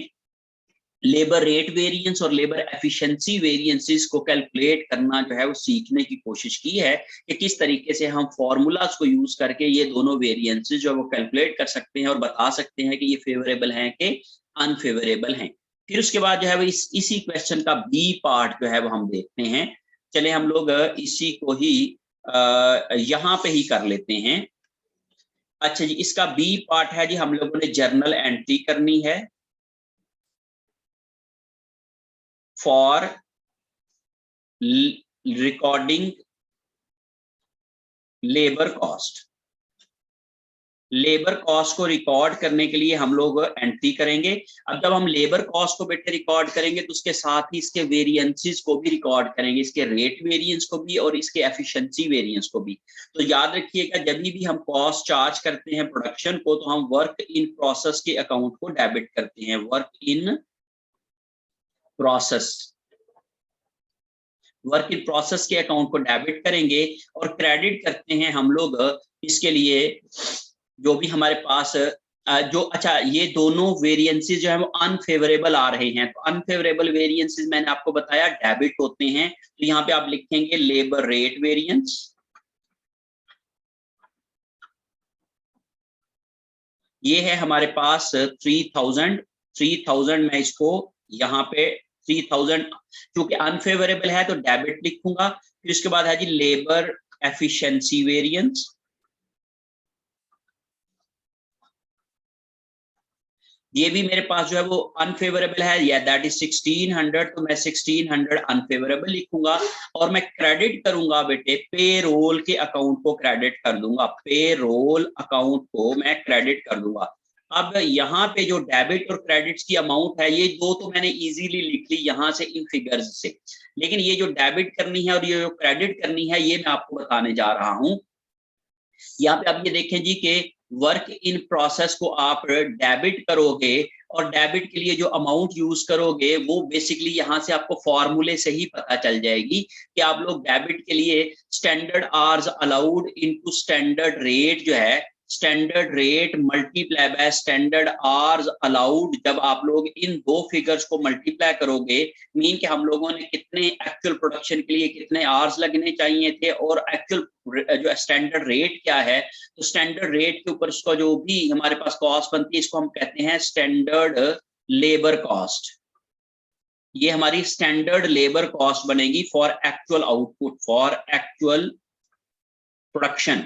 लेबर रेट वेरिएंस और लेबर एफिशिएंसी वेरिएंसेस को कैलकुलेट करना जो है वो सीखने की कोशिश की है कि किस तरीके से हम फॉर्मूलाज को यूज करके ये दोनों वेरिएंसेस जो है वो कैलकुलेट कर सकते हैं और बता सकते हैं कि ये फेवरेबल हैं कि अनफेवरेबल हैं। फिर उसके बाद जो है वो इसी क्वेश्चन का बी पार्ट जो है वो हम देखते हैं। चले हम लोग इसी को ही यहाँ पे ही कर लेते हैं। अच्छा जी, इसका बी पार्ट है जी, हम लोगों ने जर्नल एंट्री करनी है for recording labour cost. Labour cost को रिकॉर्ड करने के लिए हम लोग एंट्री करेंगे। अब जब हम लेबर कॉस्ट को बेटे रिकॉर्ड करेंगे तो उसके साथ ही इसके वेरिएंसेस को भी रिकॉर्ड करेंगे, इसके रेट वेरिएंस को भी और इसके एफिशिएंसी वेरिएंस को भी। तो याद रखिएगा जब भी हम कॉस्ट चार्ज करते हैं प्रोडक्शन को तो हम वर्क इन प्रोसेस के अकाउंट को डेबिट करते हैं, work in process. Work in process के अकाउंट को डेबिट करेंगे और क्रेडिट करते हैं हम लोग इसके लिए जो भी हमारे पास जो अच्छा ये दोनों वेरिएंसेस जो है वो अनफेवरेबल आ रहे हैं। तो अनफेवरेबल वेरिएंसेस मैंने आपको बताया डेबिट होते हैं, तो यहाँ पे आप लिखेंगे लेबर रेट वेरिएंस। ये है हमारे पास 3000 मैं इसको यहाँ पे 3000 क्योंकि अनफेवरेबल है तो डेबिट लिखूंगा। फिर उसके बाद है जी लेबर एफिशिएंसी वेरिएंस। ये भी मेरे पास जो है वो अनफेवरेबल है, या दैट इज 1600, तो मैं 1600 अनफेवरेबल लिखूंगा और मैं क्रेडिट करूंगा बेटे पेरोल के अकाउंट को क्रेडिट कर दूंगा, पेरोल अकाउंट को मैं क्रेडिट कर दूंगा। अब यहाँ पे जो डेबिट और क्रेडिट्स की अमाउंट है ये दो तो मैंने इजीली लिख ली यहाँ से इन फिगर्स से, लेकिन ये जो डेबिट करनी है और ये जो क्रेडिट करनी है ये मैं आपको बताने जा रहा हूँ। यहाँ पे आप ये देखें जी कि वर्क इन प्रोसेस को आप डेबिट करोगे और डेबिट के लिए जो अमाउंट यूज करोगे वो बेसिकली यहाँ से आपको फॉर्मूले से ही पता चल जाएगी कि आप लोग डेबिट के लिए standard hours allowed into standard rate जो है, standard rate multiply by standard hours allowed, जब आप लोग इन दो फिगर्स को मल्टीप्लाई करोगे मीन कि हम लोगों ने कितने एक्चुअल प्रोडक्शन के लिए कितने आवर्स लगने चाहिए थे और एक्चुअल जो स्टैंडर्ड रेट क्या है, तो स्टैंडर्ड रेट के ऊपर इसका जो भी हमारे पास कॉस्ट बनती है इसको हम कहते हैं स्टैंडर्ड लेबर कॉस्ट। ये हमारी स्टैंडर्ड लेबर कॉस्ट बनेगी for actual output, for actual production.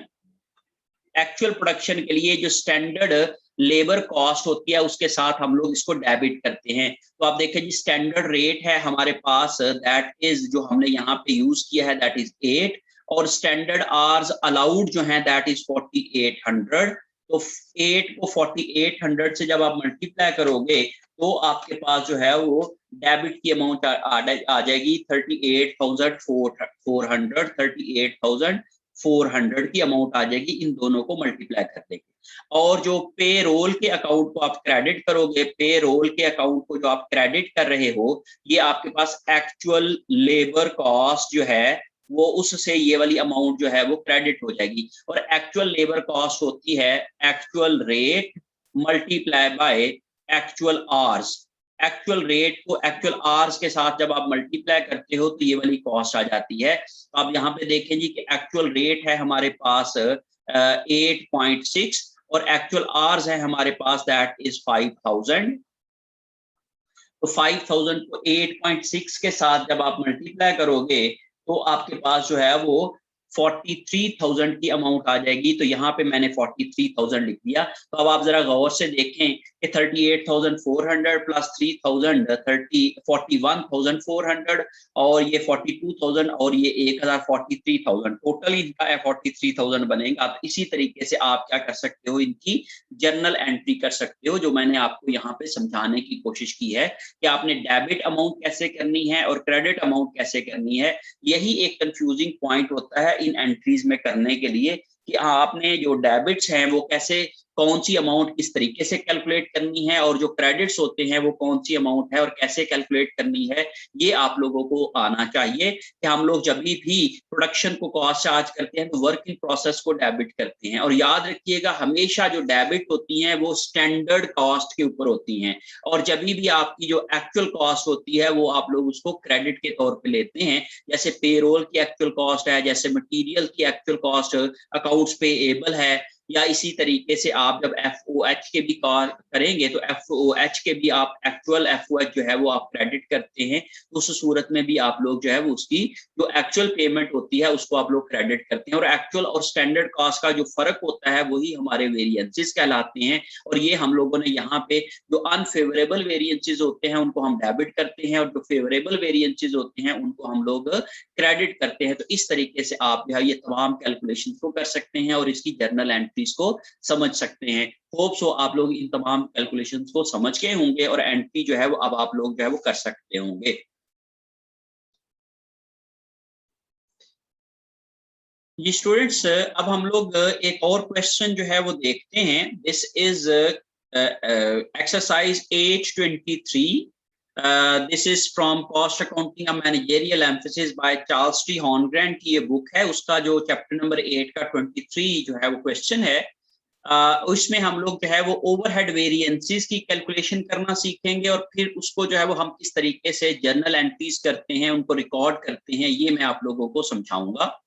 Actual production के लिए जो स्टैंडर्ड लेबर कॉस्ट होती है उसके साथ हम लोग इसको डेबिट करते हैं। तो आप देखें जी स्टैंडर्ड रेट है हमारे पास, दैट इज जो हमने यहाँ पे यूज किया है दैट इज 8, और स्टैंडर्ड आवर्स अलाउड जो है दैट इज 4800। तो 8 को 4800 से जब आप मल्टीप्लाई करोगे तो आपके पास जो है वो डेबिट की अमाउंट आ जाएगी 38,400, 38,400 की अमाउंट आ जाएगी इन दोनों को मल्टीप्लाई करने के। और जो पे रोल के अकाउंट को आप क्रेडिट करोगे, पे रोल के अकाउंट को जो आप क्रेडिट कर रहे हो ये आपके पास एक्चुअल लेबर कॉस्ट जो है वो उससे ये वाली अमाउंट जो है वो क्रेडिट हो जाएगी। और एक्चुअल लेबर कॉस्ट होती है actual rate multiply by actual hours. Actual rate को एक्चुअल आवर्स के साथ जब आप मल्टीप्लाई करते हो तो ये वाली कॉस्ट आ जाती है। तो आप यहाँ पे देखें जी कि एक्चुअल रेट है हमारे पास 8.6 और एक्चुअल आवर्स है हमारे पास दैट इज 5000। तो 5000 को 8.6 के साथ जब आप मल्टीप्लाई करोगे तो आपके पास जो है वो 43,000 की अमाउंट आ जाएगी। तो यहाँ पे मैंने 43,000 लिख दिया। तो अब आप जरा गौर से देखें कि 38,400 प्लस 3,000 41,400 और ये 42,000 और ये 1,43,000 टोटल इनका 43,000 बनेगा। तो इसी तरीके से आप क्या कर सकते हो इनकी जर्नल एंट्री कर सकते हो, जो मैंने आपको यहाँ पे समझाने की कोशिश की है कि आपने डेबिट अमाउंट कैसे करनी है और क्रेडिट अमाउंट कैसे करनी है। यही एक कंफ्यूजिंग पॉइंट होता है इन एंट्रीज में करने के लिए कि आपने जो डेबिट्स हैं वो कैसे कौन सी अमाउंट किस तरीके से कैलकुलेट करनी है और जो क्रेडिट्स होते हैं वो कौन सी अमाउंट है और कैसे कैलकुलेट करनी है, ये आप लोगों को आना चाहिए। कि हम लोग जब भी प्रोडक्शन को कॉस्ट चार्ज करते हैं तो वर्क इन प्रोसेस को डेबिट करते हैं। और याद रखिएगा हमेशा जो डेबिट होती हैं वो स्टैंडर्ड कॉस्ट के ऊपर होती हैं और जब भी आपकी जो एक्चुअल कॉस्ट होती है वो आप लोग उसको क्रेडिट के तौर पे लेते हैं। जैसे पेरोल की एक्चुअल कॉस्ट है, जैसे मटेरियल की एक्चुअल कॉस्ट अकाउंट्स पेएबल है, या इसी तरीके से आप जब FOH के भी करेंगे तो FOH के भी आप एक्चुअल FOH जो है वो आप क्रेडिट करते हैं। तो उस सूरत में भी आप लोग जो है वो उसकी जो एक्चुअल पेमेंट होती है उसको आप लोग क्रेडिट करते हैं। और एक्चुअल और स्टैंडर्ड कॉस्ट का जो फर्क होता है वही हमारे वेरिएंसेस कहलाते हैं। और ये हम लोगों ने यहाँ पे जो अनफेवरेबल वेरिएंसेस होते हैं उनको हम डेबिट करते हैं और जो फेवरेबल वेरिएंसेस होते हैं उनको हम लोग क्रेडिट करते हैं। तो इस तरीके से आप जो है ये तमाम कैलकुलेशन को कर सकते हैं और इसकी जर्नल एंट्रीज को समझ सकते हैं। होप सो आप लोग इन तमाम कैलकुलेशंस को समझ गए होंगे और एंट्री जो है वो अब आप लोग जो है वो कर सकते होंगे। ये स्टूडेंट्स अब हम लोग एक और क्वेश्चन जो है वो देखते हैं। This is exercise 823 this is from cost accounting managerial emphasis by Charles T Horngren की ये बुक है। उसका जो चैप्टर नंबर 8 का 23 जो है वो क्वेश्चन है, उसमें हम लोग जो है वो ओवरहेड वेरिएंसेस की कैलकुलेशन करना सीखेंगे और फिर उसको जो है वो हम किस तरीके से जर्नल एंट्रीज करते हैं, उनको रिकॉर्ड करते हैं, ये मैं आप लोगों को समझाऊंगा।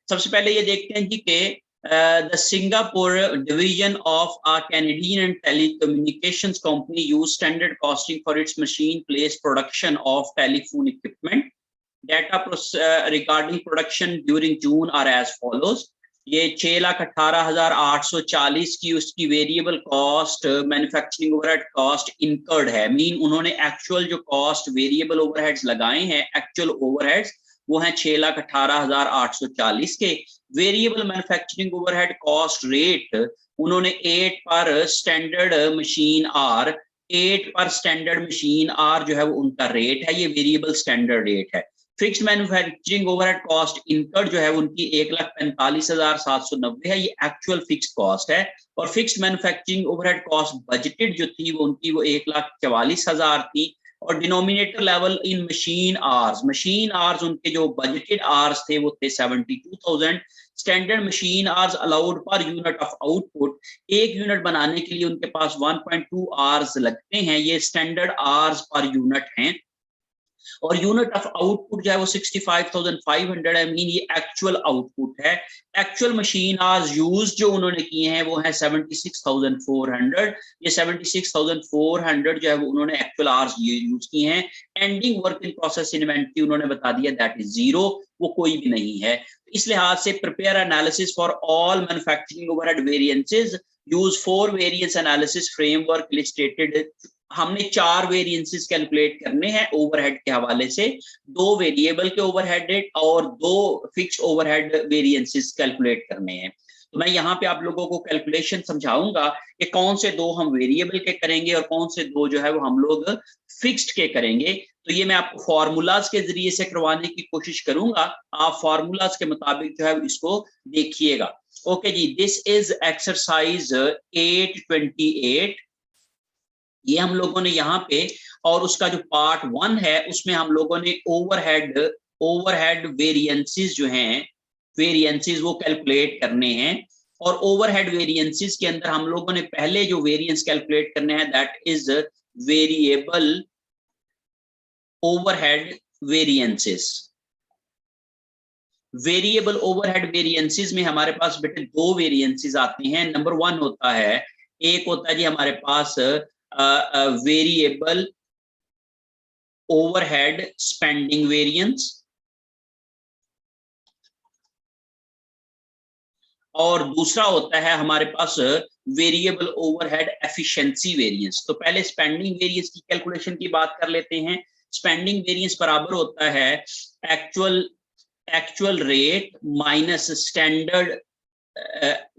सबसे पहले ये देखते हैं जी कि the Singapore division of a Canadian telecommunications company use standard costing for its machine place production of telephone equipment. Data regarding production during June are as follows. ये 6,18,840 की उसकी variable cost manufacturing overhead cost incurred है। मीन उन्होंने एक्चुअल जो कॉस्ट वेरिएबल ओवरहेड्स लगाए हैं, एक्चुअल ओवरहेड्स वो हैं 6,18,840 के। Variable manufacturing overhead cost rate उन्होंने 8 पर स्टैंडर्ड मशीन आर, 8 पर स्टैंडर्ड मशीन आर जो है वो उनका रेट है, ये वेरिएबल स्टैंडर्ड रेट है। Fixed manufacturing overhead cost incurred जो है उनकी 1,45,790 है, ये एक्चुअल फिक्स्ड कॉस्ट है। और fixed manufacturing overhead cost budgeted जो थी वो उनकी वो 1,44,000 थी। और denominator level in machine hours उनके जो बजटेड आर्स थे वो थे 72,000। Standard machine hours allowed per unit of output, एक यूनिट बनाने के लिए उनके पास 1.2 आवर्स लगते हैं, ये स्टैंडर्ड आवर्स पर यूनिट हैं। और यूनिट ऑफ आउटपुट जो है वो 65,500 है, मीन ये एक्चुअल आउटपुट है। एक्चुअल मशीन आवर्स यूज जो उन्होंने किए हैं वो है 76,400। ये 76,400 जो है वो उन्होंने एक्चुअल आवर्स यूज किए हैं। Ending work in process inventory उन्होंने बता दिया दैट इज 0, वो कोई भी नहीं है। इस लिहाज से prepare analysis for all manufacturing overhead variances, use 4 variance analysis framework illustrated. हमने 4 वेरिएंसेस कैलकुलेट करने हैं ओवरहेड के हवाले से, 2 वेरिएबल के ओवरहेड और 2 फिक्स्ड ओवरहेड वेरिएंसेस कैलकुलेट करने हैं। तो मैं यहाँ पे आप लोगों को कैलकुलेशन समझाऊंगा कि कौन से 2 हम वेरिएबल के करेंगे और कौन से 2 जो है वो हम लोग फिक्स्ड के करेंगे। तो ये मैं आपको फार्मूलाज के जरिए से करवाने की कोशिश करूंगा, आप फार्मूलाज के मुताबिक जो है इसको देखिएगा। ओके जी, दिस इज एक्सरसाइज 828। ये हम लोगों ने यहाँ पे, और उसका जो पार्ट 1 है उसमें हम लोगों ने ओवरहेड वेरिएंसेस जो हैं, वेरिएंसेस वो कैलकुलेट करने हैं। और ओवरहेड वेरिएंसेस के अंदर हम लोगों ने पहले जो वेरिएंस कैलकुलेट करने हैं that is variable overhead variances. Variable overhead variances में हमारे पास बेटे 2 वेरिएंसेस आते हैं। नंबर 1 होता है, एक होता है जी हमारे पास वेरिएबल ओवरहेड स्पेंडिंग वेरिएंस, और दूसरा होता है हमारे पास वेरिएबल ओवरहेड एफिशिएंसी वेरिएंस। तो पहले स्पेंडिंग वेरिएंस की कैलकुलेशन की बात कर लेते हैं। स्पेंडिंग वेरिएंस बराबर होता है एक्चुअल रेट माइनस स्टैंडर्ड,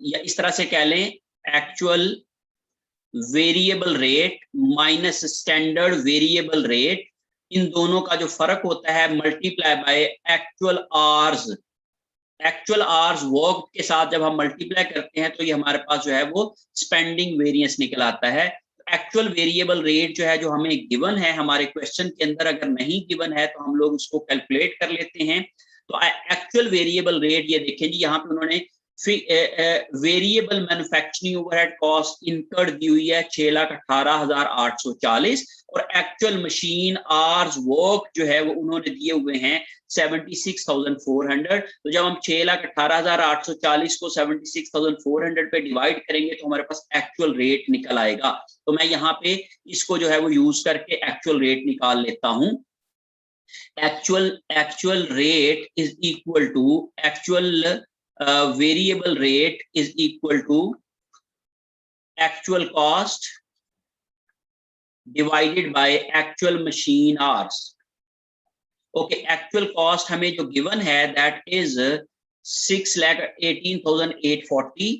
या इस तरह से कह लें actual variable rate minus standard variable rate. इन दोनों का जो फर्क होता है multiply by actual hours. Actual hours work के साथ जब हम मल्टीप्लाई करते हैं तो ये हमारे पास जो है वो स्पेंडिंग वेरिएंस निकल आता है। एक्चुअल वेरिएबल रेट जो है जो हमें गिवन है हमारे क्वेश्चन के अंदर, अगर नहीं गिवन है तो हम लोग उसको कैलकुलेट कर लेते हैं। तो एक्चुअल वेरिएबल रेट ये देखें जी, यहाँ पे उन्होंने variable manufacturing overhead cost incurred दी हुई है 6,18,840, और एक्चुअल मशीन आवर्स वर्क जो है वो उन्होंने दिए हुए हैं 76,400। तो जब हम 6,18,840 को 76,400 पे डिवाइड करेंगे तो हमारे पास एक्चुअल रेट निकल आएगा। तो मैं यहाँ पे इसको जो है वो यूज करके एक्चुअल रेट निकाल लेता हूं। Actual rate is equal to actual variable rate is equal to actual cost divided by actual machine hours. Okay, actual cost हमें जो given है that is 6,18,840।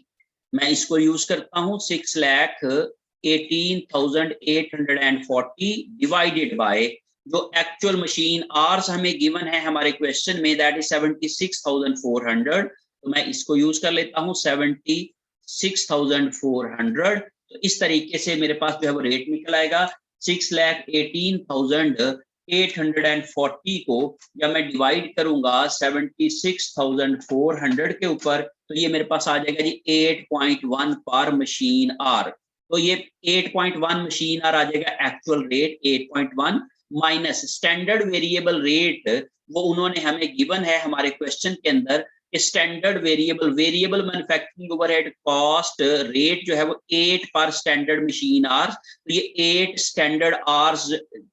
मैं इसको यूज करता हूं 6,18,840 divided by जो एक्चुअल मशीन आवर्स हमें गिवन है हमारे क्वेश्चन में दैट इज 76,400। तो मैं इसको यूज कर लेता हूं 76,400। तो इस तरीके से मेरे पास जो है वो रेट निकल आएगा। 6,18,840 को जब मैं डिवाइड करूंगा 76,400 के ऊपर, तो ये मेरे पास आ जाएगा जी 8.1 पर मशीन आर। तो ये 8.1 मशीन आर आ जाएगा actual rate 8.1 minus standard variable rate, वो उन्होंने हमें गिवन है हमारे क्वेश्चन के अंदर, standard variable manufacturing overhead cost rate जो है वो 8 पर स्टैंडर्ड मशीन आवर्स। तो ये 8 स्टैंडर्ड आवर्स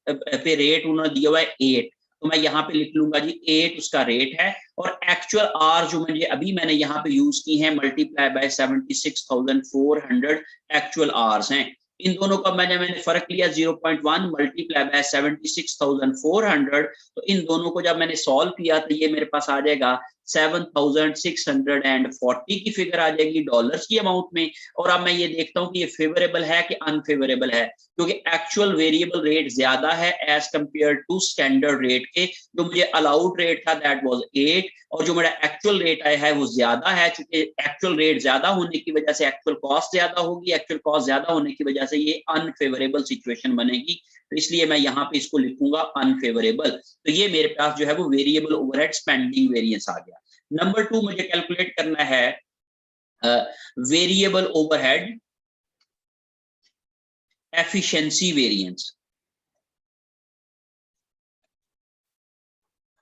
पे रेट उन्होंने दिया हुआ है 8, तो मैं यहाँ पे लिख लूंगा जी 8 उसका रेट है, और एक्चुअल आवर जो मैंने यहाँ पे यूज की है मल्टीप्लाई बाय 76,400 एक्चुअल आवर्स हैं। इन दोनों का मैंने फर्क लिया 0.1 मल्टीप्लाई बाय 76,400, तो इन दोनों को जब मैंने सॉल्व किया तो ये मेरे पास आ जाएगा 7,640 की फिगर आ जाएगी डॉलर्स की अमाउंट में। और अब मैं ये देखता हूँ कि ये फेवरेबल है कि अनफेवरेबल है, क्योंकि एक्चुअल वेरिएबल रेट ज्यादा है as compare to standard rate के। जो मुझे अलाउड रेट था दैट वाज 8, और जो मेरा एक्चुअल रेट आया है वो ज्यादा है, क्योंकि एक्चुअल रेट ज्यादा होने की वजह से एक्चुअल कॉस्ट ज्यादा होगी, एक्चुअल कॉस्ट ज्यादा होने की वजह से ये अनफेवरेबल सिचुएशन बनेगी, तो इसलिए मैं यहाँ पे इसको लिखूंगा अनफेवरेबल। तो ये मेरे पास जो है वो वेरिएबल ओवरहेड स्पेंडिंग वेरिएंस आ गया। नंबर 2 मुझे कैलकुलेट करना है variable overhead efficiency variance.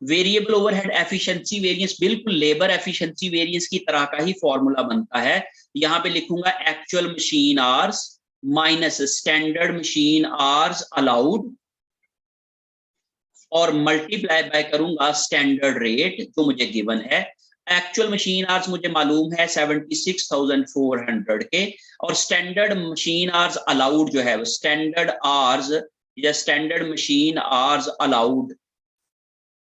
Variable overhead efficiency variance बिल्कुल लेबर एफिशिएंसी वेरिएंस की तरह का ही फॉर्मूला बनता है। यहाँ पे लिखूंगा actual machine hours minus standard machine hours allowed, और मल्टीप्लाई बाय करूंगा स्टैंडर्ड रेट जो मुझे गिवन है। एक्चुअल मशीन आवर्स मुझे मालूम है 76,400 के, और स्टैंडर्ड मशीन आवर्स अलाउड जो है वो स्टैंडर्ड आवर्स या स्टैंडर्ड मशीन आवर्स अलाउड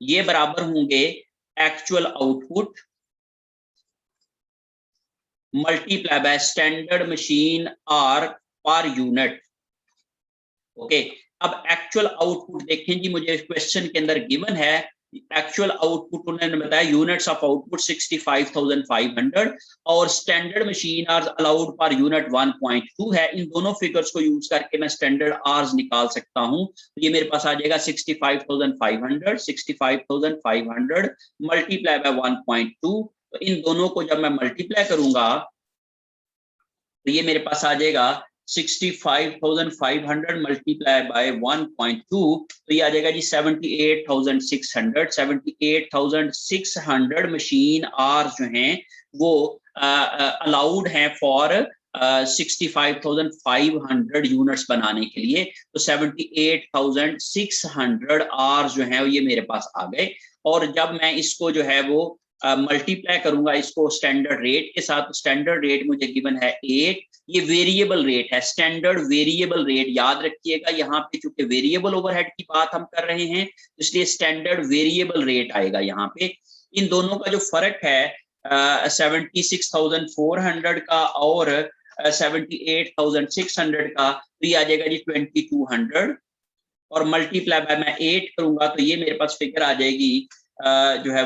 ये बराबर होंगे actual output multiply by standard machine hour per unit. Okay, अब एक्चुअल आउटपुट देखें जी, मुझे क्वेश्चन के अंदर गिवन है एक्चुअल आउटपुट उन्होंने बताया यूनिट्स ऑफ आउटपुट 65,500 और standard machine hours allowed per unit 1.2 है। इन दोनों फिगर्स को यूज करके मैं स्टैंडर्ड आवर्स निकाल सकता हूं, तो ये मेरे पास आ जाएगा 65,500 मल्टीप्लाई बाय 1.2। तो इन दोनों को जब मैं मल्टीप्लाई करूंगा तो ये मेरे पास आ जाएगा 65,500 मल्टीप्लाई बाय 1.2, तो ये आ जाएगा जी 78,600 मशीन आवर्स जो हैं वो अलाउड हैं फॉर 65,500 यूनिट्स बनाने के लिए। तो 78,600 आवर्स जो है ये मेरे पास आ गए, और जब मैं इसको जो है वो मल्टीप्लाई करूंगा इसको स्टैंडर्ड रेट के साथ, स्टैंडर्ड रेट मुझे गिवन है 8, ये वेरिएबल रेट है, स्टैंडर्ड वेरिएबल रेट याद रखिएगा। यहाँ पे चूंकि वेरिएबल ओवरहेड की बात हम कर रहे हैं इसलिए स्टैंडर्ड वेरिएबल रेट आएगा यहाँ पे। इन दोनों का जो फर्क है 76,400 का और 78,600 का, तो ये आ जाएगा जी 2,200, और मल्टीप्लाई बाय मैं 8 करूंगा तो ये मेरे पास फिगर आ जाएगी जो है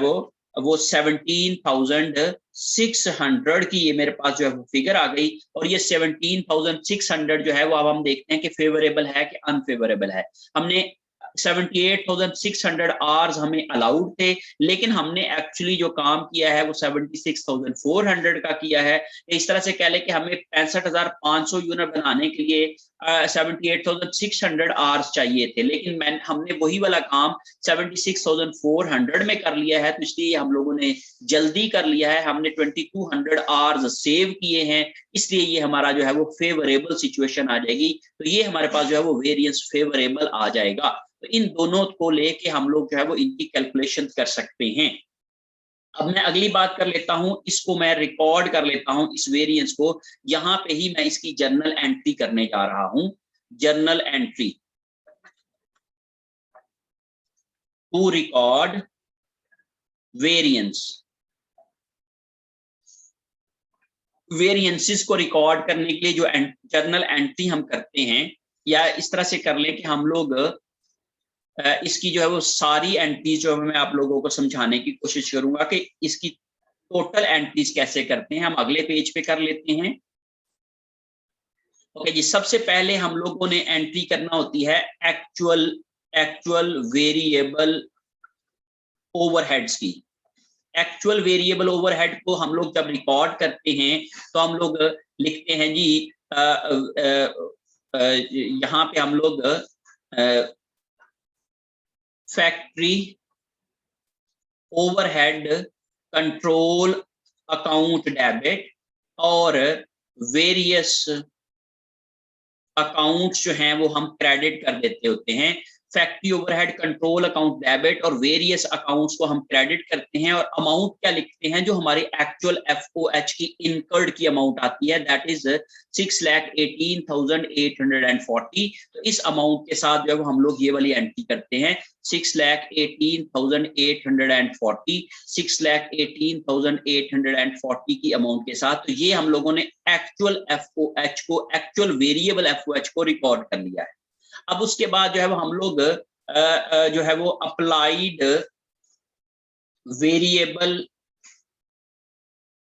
वो 17,600 की ये मेरे पास जो है वो फिगर आ गई। और ये 17,600 जो है वो अब हम देखते हैं कि फेवरेबल है कि अनफेवरेबल है। हमने 78,600 आवर्स हमें अलाउड थे, लेकिन हमने एक्चुअली जो काम किया है वो 76,400 का किया है। इस तरह से कह ले कि हमें 65,500 यूनिट बनाने के लिए 78,600 आवर्स चाहिए थे, लेकिन हमने वही वाला काम 76,400 में कर लिया है, तो इसलिए हम लोगों ने जल्दी कर लिया है, हमने 2,200 आवर्स सेव किए हैं, इसलिए ये हमारा जो है वो फेवरेबल सिचुएशन आ जाएगी। तो ये हमारे पास जो है वो वेरिएंस फेवरेबल आ जाएगा। तो इन दोनों को लेके हम लोग जो है वो इनकी कैलकुलेशन कर सकते हैं। अब मैं अगली बात कर लेता हूं, इसको मैं रिकॉर्ड कर लेता हूं इस वेरिएंस को, यहां पे ही मैं इसकी जर्नल एंट्री करने जा रहा हूं। Journal entry to record variance, variances को रिकॉर्ड करने के लिए जो जर्नल एंट्री हम करते हैं, या इस तरह से कर ले कि हम लोग इसकी जो है वो सारी एंट्रीज जो मैं आप लोगों को समझाने की कोशिश करूंगा कि इसकी टोटल एंट्रीज कैसे करते हैं। हम अगले पेज पे कर लेते हैं, ओके जी, सबसे पहले हम लोगों ने एंट्री करना होती है एक्चुअल वेरिएबल ओवरहेड्स की। एक्चुअल वेरिएबल ओवरहेड को हम लोग जब रिकॉर्ड करते हैं तो हम लोग लिखते हैं जी, यहाँ पे हम लोग factory overhead control account debit और वेरियस अकाउंट्स जो हैं वो हम क्रेडिट कर देते होते हैं। Factory overhead control account debit और वेरियस अकाउंट्स को हम क्रेडिट करते हैं और अमाउंट क्या लिखते हैं, जो हमारी एक्चुअल एफओएच की इनकर्ड की अमाउंट आती है, दैट इज 6,18,840। तो इस अमाउंट के साथ जब हम लोग ये वाली एंट्री करते हैं 6,18,840 6,18,840 की अमाउंट के साथ, तो ये हम लोगों ने एक्चुअल एफओएच को, एक्चुअल वेरिएबल एफओएच को रिकॉर्ड कर लिया है। अब उसके बाद जो है वो हम लोग जो है वो अप्लाइड वेरिएबल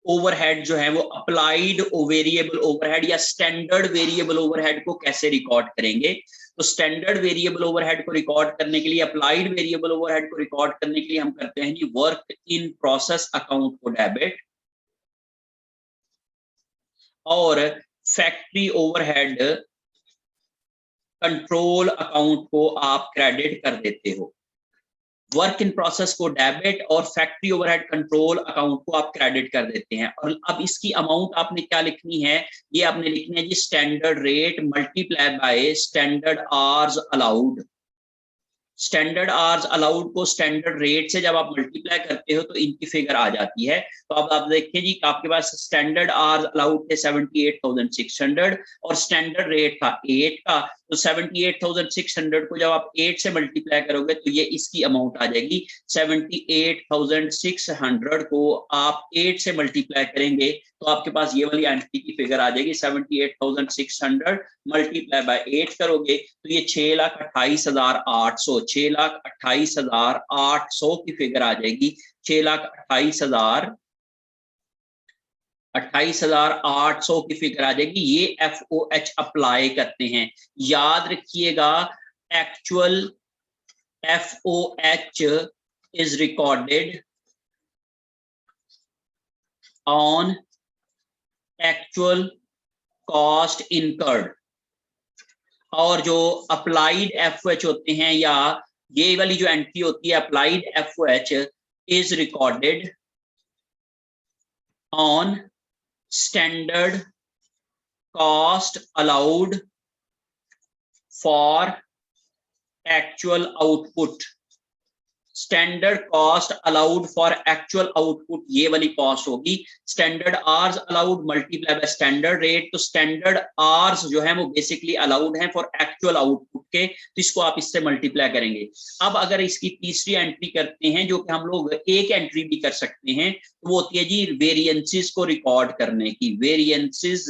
ओवरहेड जो है वो अप्लाइड वेरिएबल ओवरहेड या स्टैंडर्ड वेरिएबल ओवरहेड को कैसे रिकॉर्ड करेंगे। तो स्टैंडर्ड वेरिएबल ओवरहेड को रिकॉर्ड करने के लिए, अप्लाइड वेरिएबल ओवरहेड को रिकॉर्ड करने के लिए हम करते हैं जी वर्क इन प्रोसेस अकाउंट को डेबिट और फैक्ट्री ओवरहेड कंट्रोल अकाउंट को आप क्रेडिट कर देते हो। वर्क इन प्रोसेस को डेबिट और फैक्ट्री ओवरहेड कंट्रोल अकाउंट को आप क्रेडिट कर देते हैं। और अब इसकी अमाउंट आपने क्या लिखनी है, ये आपने लिखनी है जी standard rate multiply by standard hours allowed. Standard hours allowed को स्टैंडर्ड रेट से जब आप मल्टीप्लाई करते हो तो इनकी फिगर आ जाती है। तो अब आप देखिए जी, आपके पास स्टैंडर्ड आवर्स अलाउड थे 78,600 और स्टैंडर्ड रेट था 8 का। तो 78,600 को जब आप 8 से मल्टीप्लाई करोगे तो ये इसकी अमाउंट आ जाएगी। 78,600 को आप 8 से मल्टीप्लाई करेंगे तो आपके पास ये वाली एंटिटी की फिगर आ जाएगी। 78,600 मल्टीप्लाई बाय 8 करोगे तो ये 6,28,800 6,28,800 की फिगर आ जाएगी। 6,28,800 की फिगर आ जाएगी। ये एफओएच अप्लाई करते हैं। याद रखिएगा, actual FOH is recorded on actual cost incurred, और जो अप्लाइड एफओएच होते हैं या ये वाली जो एंट्री होती है applied FOH is recorded on standard cost allowed for actual output. Standard cost allowed for actual output ये वाली कॉस्ट होगी। Standard hours allowed multiply by standard rate. तो स्टैंडर्ड आवर्स जो है वो बेसिकली अलाउड है फॉर एक्चुअल आउटपुट के, तो इसको आप इससे मल्टीप्लाई करेंगे। अब अगर इसकी तीसरी एंट्री करते हैं, जो कि हम लोग एक एंट्री भी कर सकते हैं, तो वो होती है जी वेरिएंसेस को रिकॉर्ड करने की। वेरिएंसेस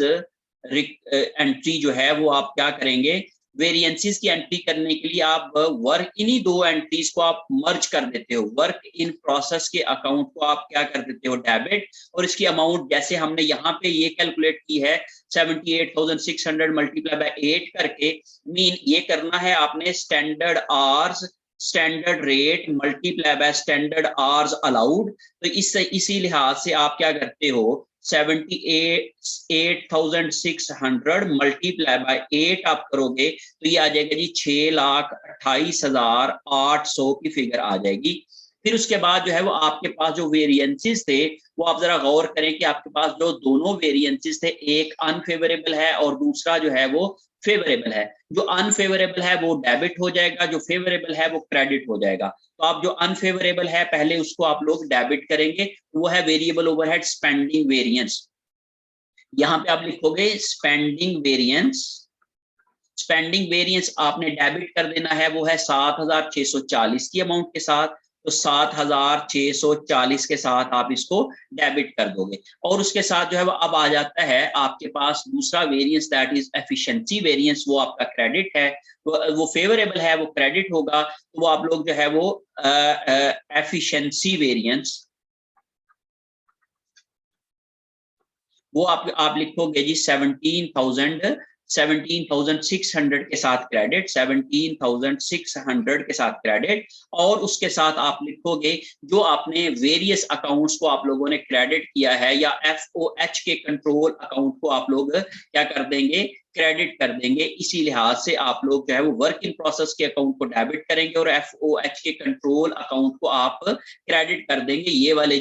एंट्री जो है वो आप क्या करेंगे, वेरिएंसेस की एंट्री करने के लिए आप वर्क इन्हीं दो एंट्रीज को आप मर्ज कर देते हो। वर्क इन प्रोसेस के अकाउंट को आप क्या कर देते हो, डेबिट, और इसकी अमाउंट जैसे हमने यहाँ पे ये कैलकुलेट की है 78,600 मल्टीप्लाई बाय 8 करके, मीन ये करना है आपने standard hours standard rate multiply by standard hours allowed. तो इससे इसी लिहाज से आप क्या करते हो, 78,600 मल्टीप्लाई बाय 8 आप करोगे तो ये आ जाएगा जी 6,28,800 की फिगर आ जाएगी। फिर उसके बाद जो है वो आपके पास जो वेरिएंसेस थे वो आप जरा गौर करें कि आपके पास जो दोनों वेरिएंसेस थे, एक अनफेवरेबल है और दूसरा जो है वो फेवरेबल है। जो अनफेवरेबल है वो डेबिट हो जाएगा, जो फेवरेबल है वो क्रेडिट हो जाएगा। तो आप जो अनफेवरेबल है पहले उसको आप लोग डेबिट करेंगे, वो है वेरिएबल ओवरहेड स्पेंडिंग वेरिएंस। यहाँ पे आप लिखोगे स्पेंडिंग वेरिएंस। स्पेंडिंग वेरिएंस आपने डेबिट कर देना है, वो है 7,640 की अमाउंट के साथ। तो 7,640 के साथ आप इसको डेबिट कर दोगे। और उसके साथ जो है वो अब आ जाता है आपके पास दूसरा variance, that is efficiency variance. वो आपका क्रेडिट है, वो फेवरेबल है, वो क्रेडिट होगा। तो वो आप लोग जो है वो एफिशिएंसी वेरिएंस वो आप लिखोगे जी 17,000 17,600 के साथ क्रेडिट, 17,600 के साथ क्रेडिट, और उसके साथ आप लिखोगे जो आपने वेरियस अकाउंट्स को आप लोगों ने क्रेडिट किया है, या FOH के कंट्रोल अकाउंट को आप लोग क्या कर देंगे, क्रेडिट कर देंगे। इसी लिहाज से आप लोग जो है वो वर्क इन प्रोसेस के अकाउंट को डेबिट करेंगे और FOH के कंट्रोल अकाउंट को आप क्रेडिट कर देंगे। ये वाली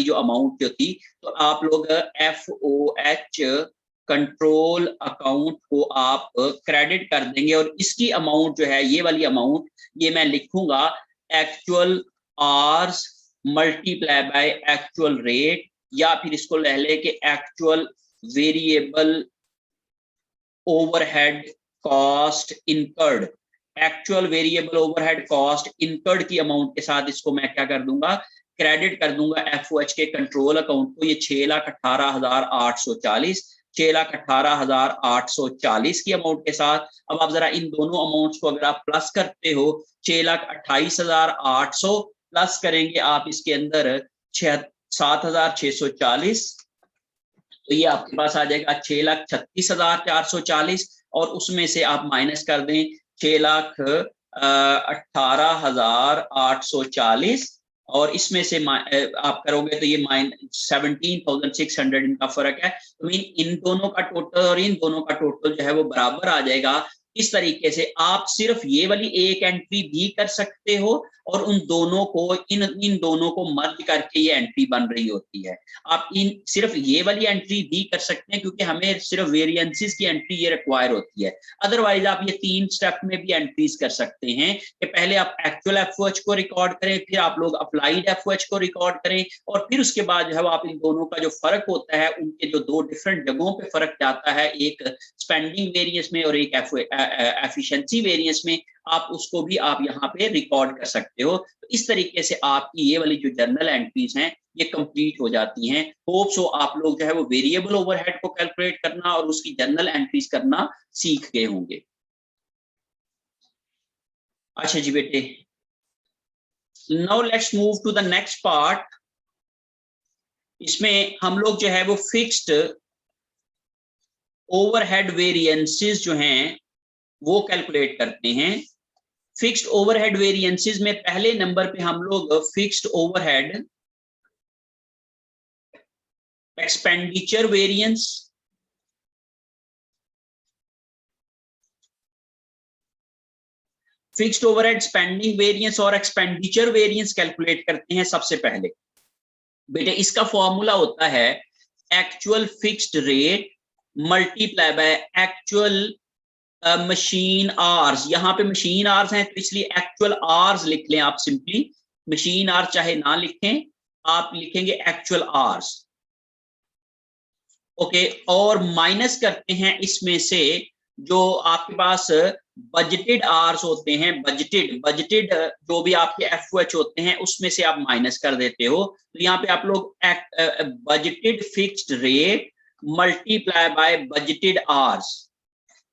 जो अमाउंट जो थी, तो आप लोग FOH कंट्रोल अकाउंट को आप क्रेडिट कर देंगे, और इसकी अमाउंट जो है, ये वाली अमाउंट, ये मैं लिखूंगा actual hours multiply by actual rate, या फिर इसको ले ले कि actual variable overhead cost incurred, actual variable overhead cost incurred की अमाउंट के साथ इसको मैं क्या कर दूंगा, क्रेडिट कर दूंगा FOH के कंट्रोल अकाउंट को। ये 6,18,840, 6,18,840 की अमाउंट के साथ। अब आप जरा इन दोनों अमाउंट्स को अगर आप प्लस करते हो, 6,28,800 प्लस करेंगे आप इसके अंदर 7,640, तो ये आपके पास आ जाएगा 6,36,440, और उसमें से आप माइनस कर दें 6,18,840, और इसमें से आप करोगे तो ये 17,600 इनका फर्क है। तो इन दोनों का टोटल और इन दोनों का टोटल जो है वो बराबर आ जाएगा। इस तरीके से आप सिर्फ ये वाली एक एंट्री भी कर सकते हो, और उन दोनों को इन दोनों को मर्ज करके ये एंट्री बन रही होती है। आप सिर्फ ये वाली एंट्री भी कर सकते हैं, क्योंकि हमें सिर्फ वेरिएंसेस की एंट्री ये रिक्वायर होती है। अदरवाइज आप ये 3 स्टेप में भी एंट्रीज कर सकते हैं कि पहले आप एक्चुअल FOH को रिकॉर्ड करें, फिर आप लोग अप्लाइड FOH को रिकॉर्ड करें, और फिर उसके बाद जो है आप इन दोनों का जो फर्क होता है, उनके जो 2 डिफरेंट जगहों पे फर्क जाता है, एक स्पेंडिंग वेरिएंस में और एक एफिशिएंसी वेरिएंस में, आप उसको भी आप यहाँ पे रिकॉर्ड कर सकते हो। तो इस तरीके से आपकी ये वाली जो जर्नल एंट्रीज हैं ये कंप्लीट हो जाती हैं। होप सो आप लोग जो है वो वेरिएबल ओवरहेड को कैलकुलेट करना और उसकी जर्नल एंट्रीज करना सीख गए होंगे। अच्छा जी बेटे, now let's move to the next part. इसमें हम लोग जो है वो फिक्स्ड ओवरहेड वेरिएंसेस जो हैं वो कैलकुलेट करते हैं। फिक्स्ड ओवरहेड वेरिएंसेस में पहले नंबर पे हम लोग fixed overhead expenditure variance, fixed overhead spending variance और एक्सपेंडिचर वेरिएंस कैलकुलेट करते हैं। सबसे पहले बेटे इसका फॉर्मूला होता है actual fixed rate multiply by actual machine hours. यहाँ पे मशीन आवर्स हैं तो इसलिए एक्चुअल आवर्स लिख लें आप। सिंपली मशीन आवर्स चाहे ना लिखें, आप लिखेंगे एक्चुअल आवर्स। ओके, और माइनस करते हैं इसमें से जो आपके पास बजटेड आवर्स होते हैं, बजटेड जो भी आपके FOH होते हैं उसमें से आप माइनस कर देते हो। तो यहाँ पे आप लोग budgeted fixed rate multiply by budgeted hours,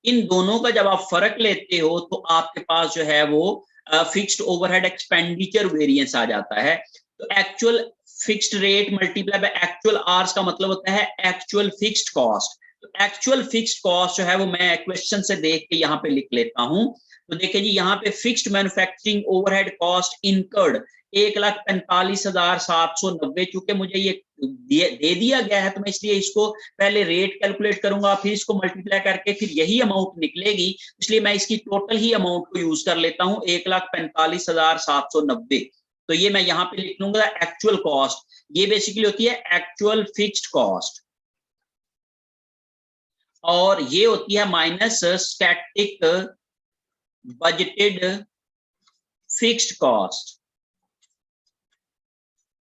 इन दोनों का जब आप फर्क लेते हो तो आपके पास जो है वो फिक्स्ड ओवरहेड एक्सपेंडिचर वेरिएंस आ जाता है। तो actual fixed rate multiply by actual hours का मतलब होता है एक्चुअल फिक्स्ड कॉस्ट। तो एक्चुअल फिक्स्ड कॉस्ट जो है वो मैं क्वेश्चन से देख के यहाँ पे लिख लेता हूँ। तो देखिए जी, यहाँ पे fixed manufacturing overhead cost incurred 1,45,790, चूंकि मुझे ये दे दिया गया है तो मैं इसलिए इसको पहले रेट कैलकुलेट करूंगा, फिर इसको मल्टीप्लाई करके फिर यही अमाउंट निकलेगी, इसलिए मैं इसकी टोटल ही अमाउंट को यूज कर लेता हूँ 1,45,790। तो ये मैं यहाँ पे लिख लूंगा एक्चुअल कॉस्ट। ये बेसिकली होती है एक्चुअल फिक्स्ड कॉस्ट, और ये होती है minus static budgeted fixed cost.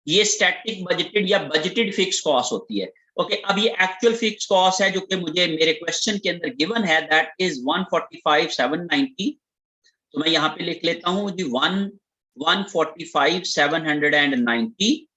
ये स्टैटिक बजटेड या बजटेड फिक्स कॉस्ट होती है। ओके, अब ये एक्चुअल फिक्स कॉस्ट है जो कि मुझे मेरे क्वेश्चन के अंदर गिवन है, दैट इज 145,790। तो मैं यहाँ पे लिख लेता हूँ जी 145,790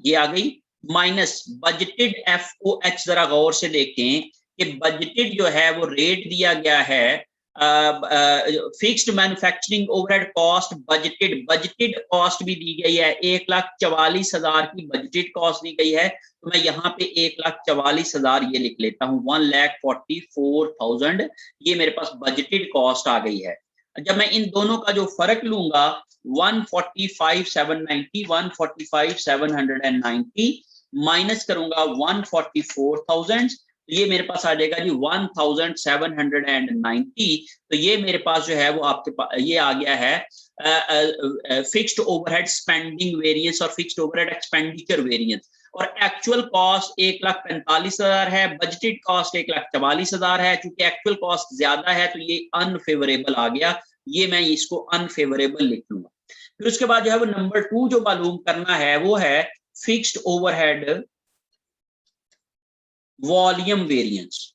ये आ गई, माइनस बजटेड FOH। जरा गौर से देखें कि बजटेड जो है वो रेट दिया गया है fixed manufacturing overhead cost budgeted cost भी दी गई है, 1,44,000 की बजटेड कॉस्ट दी गई है। तो मैं यहाँ पे 1,44,000 ये लिख लेता हूँ, 1,44,000 ये मेरे पास बजटेड कॉस्ट आ गई है। जब मैं इन दोनों का जो फर्क लूंगा 145,790 145,790 माइनस करूंगा 144,000, तो ये मेरे पास आ जाएगा जी 1,790। तो ये मेरे पास जो है वो आपके पास ये आ गया है फिक्स्ड ओवरहेड स्पेंडिंग वेरिएंस और फिक्स्ड ओवरहेड एक्सपेंडिचर वेरिएंस। और एक्चुअल कॉस्ट 1,45,000 है, बजटेड कॉस्ट 1,44,000 है। चूंकि एक्चुअल कॉस्ट ज्यादा है तो ये अनफेवरेबल आ गया, ये मैं इसको अनफेवरेबल लिख लूंगा। फिर उसके बाद जो है वो नंबर 2 जो मालूम करना है वो है fixed overhead volume variance.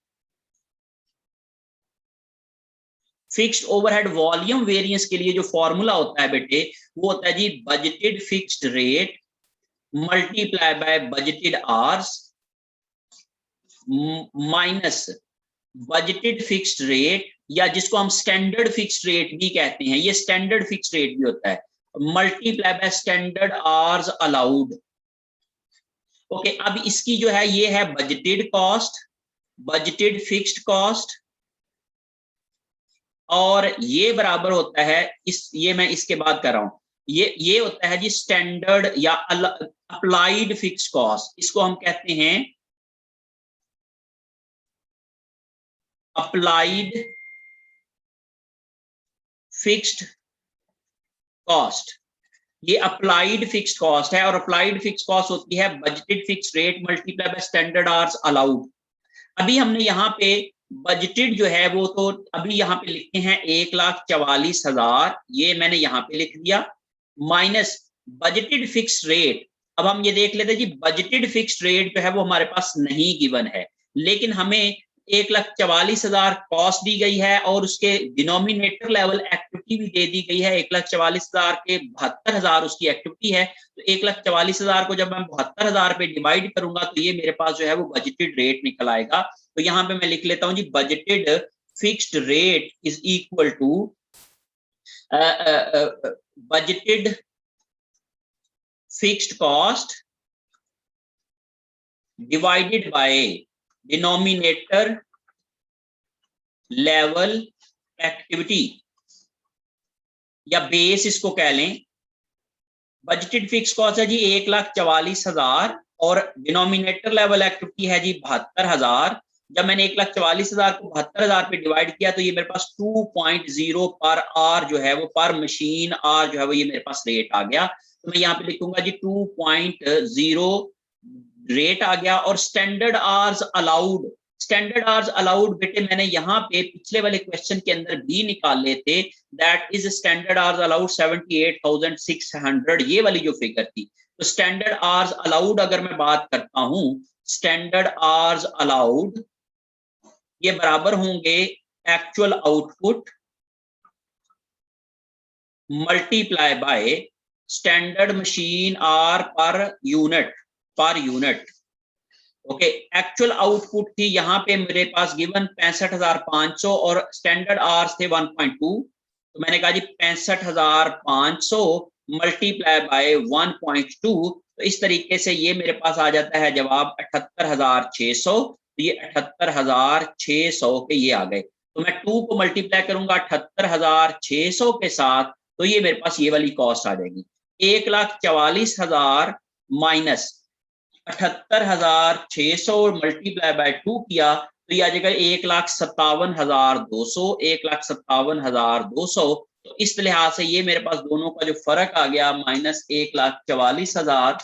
Fixed overhead volume variance के लिए जो फॉर्मूला होता है बेटे वो होता है जी budgeted fixed rate multiply by budgeted hours minus budgeted fixed rate, या जिसको हम स्टैंडर्ड फिक्स्ड रेट भी कहते हैं, ये स्टैंडर्ड फिक्स्ड रेट भी होता है, multiply by standard hours allowed. Okay, अब इसकी जो है ये है budgeted cost, budgeted fixed cost, और ये बराबर होता है ये मैं इसके बाद कर रहा हूं, ये होता है जी स्टैंडर्ड या अप्लाइड फिक्स्ड कॉस्ट, इसको हम कहते हैं अप्लाइड फिक्स्ड कॉस्ट। ये अप्लाइड फिक्स्ड कॉस्ट है, और अप्लाइड फिक्स्ड कॉस्ट होती है budgeted fixed rate multiply by standard hours allowed. अभी हमने यहाँ पे बजटेड जो है वो तो अभी यहाँ पे लिखते हैं 1,44,000, ये मैंने यहाँ पे लिख दिया, माइनस बजटेड फिक्स्ड रेट। अब हम ये देख लेते हैं जी बजटेड फिक्स्ड रेट जो है वो हमारे पास नहीं गिवन है, लेकिन हमें 1,44,000 कॉस्ट दी गई है और उसके डिनोमिनेटर लेवल एक्टिविटी भी दे दी गई है। 1,44,000 के 72,000 उसकी एक्टिविटी है, तो 1,44,000 को जब मैं 72,000 पे डिवाइड करूंगा तो ये मेरे पास जो है वो बजटेड रेट निकल आएगा। तो यहाँ पे मैं लिख लेता हूँ जी budgeted fixed rate is equal to budgeted fixed cost divided by denominator level activity, या बेस इसको कह लें। बजटेड फिक्स कॉस्ट है जी 1,44,000 और डिनोमिनेटर लेवल एक्टिविटी है जी 72,000। जब मैंने 1,44,000 को 72,000 पे डिवाइड किया तो ये मेरे पास 2.0 पर आर जो है वो पर मशीन आर जो है वो ये मेरे पास रेट आ गया। तो मैं यहाँ पे लिखूंगा जी 2.0 रेट आ गया। और standard hours allowed, standard hours allowed बेटे मैंने यहाँ पे पिछले वाले क्वेश्चन के अंदर भी निकाल लेते, that is standard hours allowed 78,600, ये वाली जो फिगर थी। तो स्टैंडर्ड आवर्स अलाउड अगर मैं बात करता हूं, स्टैंडर्ड आवर्स अलाउड ये बराबर होंगे actual output multiply by standard machine hour per unit, per unit. Okay, actual output थी यहाँ पे मेरे पास गिवन 65,500 और स्टैंडर्ड आवर्स थे 1.2, तो मैंने कहा जी 65,500 मल्टीप्लाई बाय 1.2, तो इस तरीके से ये मेरे पास आ जाता है जवाब 78,600। तो ये 78,600 के ये आ गए। तो मैं 2 को मल्टीप्लाई करूंगा 78,600 के साथ, तो ये मेरे पास ये वाली कॉस्ट आ जाएगी 1,44,000 माइनस 78,600 मल्टीप्लाई बाय 2 किया तो ये आ जाएगा 1,57,200, 1,57,200। तो इस लिहाज से ये मेरे पास दोनों का जो फर्क आ गया माइनस 1,44,000,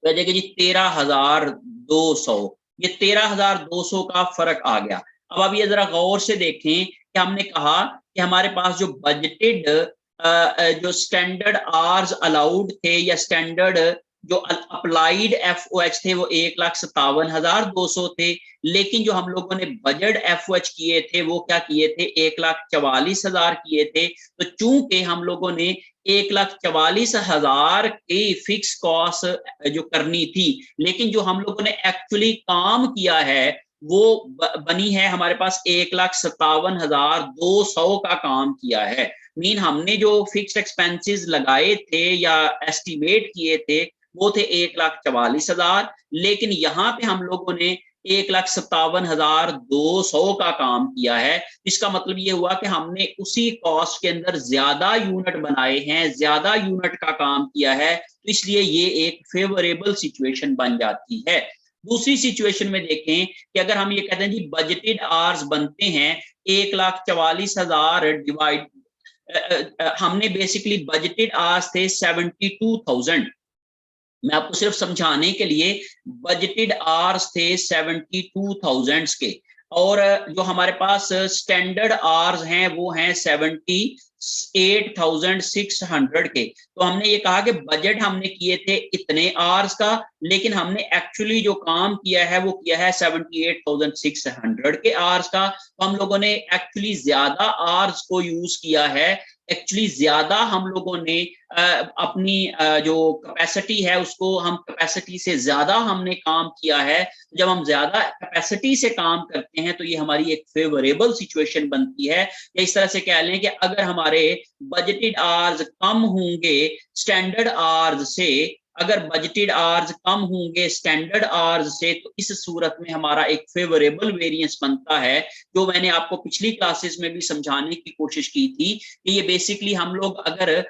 तो आ जाएगा जी 13,200। ये 13,200 का फर्क आ गया। अब आप ये जरा गौर से देखें कि हमने कहा कि हमारे पास जो बजटेड जो स्टैंडर्ड आवर्स अलाउड थे या स्टैंडर्ड जो अप्लाइड FOH थे वो 1,57,200 थे, लेकिन जो हम लोगों ने बजट FOH किए थे वो क्या किए थे 1,44,000 किए थे। तो चूंकि हम लोगों ने 1,44,000 की फिक्स कॉस्ट जो करनी थी, लेकिन जो हम लोगों ने एक्चुअली काम किया है वो बनी है हमारे पास 1,57,200 का काम किया है। मीन हमने जो फिक्स्ड एक्सपेंसेस लगाए थे या एस्टिमेट किए थे वो थे 1,44,000, लेकिन यहाँ पे हम लोगों ने 1,57,200 का काम किया है। इसका मतलब ये हुआ कि हमने उसी कॉस्ट के अंदर ज्यादा यूनिट बनाए हैं, ज्यादा यूनिट का काम किया है, तो इसलिए ये एक फेवरेबल सिचुएशन बन जाती है। दूसरी सिचुएशन में देखें कि अगर हम ये कहते हैं जी बजटेड आवर्स बनते हैं 1,44,000 डिवाइड, हमने बेसिकली बजटेड आवर्स थे 72,000। मैं आपको सिर्फ समझाने के लिए, बजटेड आवर्स थे 72,000 के, और जो हमारे पास स्टैंडर्ड आवर्स हैं वो हैं 78,600 के। तो हमने ये कहा कि बजट हमने किए थे इतने आवर्स का, लेकिन हमने एक्चुअली जो काम किया है वो किया है 78,600 के आवर्स का। तो हम लोगों ने एक्चुअली ज्यादा आवर्स को यूज किया है, एक्चुअली ज्यादा हम लोगों ने अपनी जो कैपेसिटी है उसको, हम कैपेसिटी से ज्यादा हमने काम किया है। जब हम ज्यादा कैपेसिटी से काम करते हैं तो ये हमारी एक फेवरेबल सिचुएशन बनती है। या इस तरह से कह लें कि अगर हमारे बजटेड आवर्स कम होंगे स्टैंडर्ड आवर्स से, अगर बजटेड आवर्स कम होंगे स्टैंडर्ड आवर्स से, तो इस सूरत में हमारा एक फेवरेबल वेरिएंस बनता है, जो मैंने आपको पिछली क्लासेस में भी समझाने की कोशिश की थी कि ये बेसिकली हम लोग अगर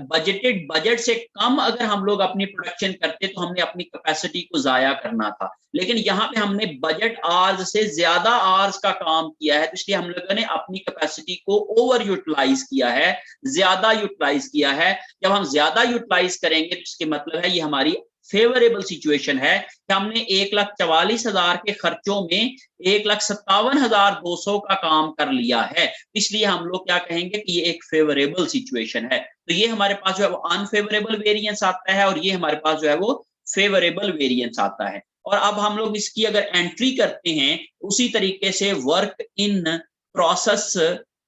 बजट से कम अगर हम लोग अपनी प्रोडक्शन करते तो हमने अपनी कैपेसिटी को जाया करना था, लेकिन यहाँ पे हमने बजट आवर्स से ज्यादा आवर्स का काम किया है, तो इसलिए हम लोगों ने अपनी कैपेसिटी को ओवर यूटिलाइज किया है, ज्यादा यूटिलाइज किया है। जब हम ज्यादा यूटिलाइज करेंगे तो इसके मतलब है ये हमारी फेवरेबल सिचुएशन है कि हमने 1,44,000 के खर्चों में 1,57,200 का काम कर लिया है, इसलिए हम लोग क्या कहेंगे कि ये एक फेवरेबल सिचुएशन है। तो ये हमारे पास जो है वो अनफेवरेबल वेरिएंस आता है, और ये हमारे पास जो है वो फेवरेबल वेरिएंस आता है। और अब हम लोग इसकी अगर एंट्री करते हैं उसी तरीके से वर्क इन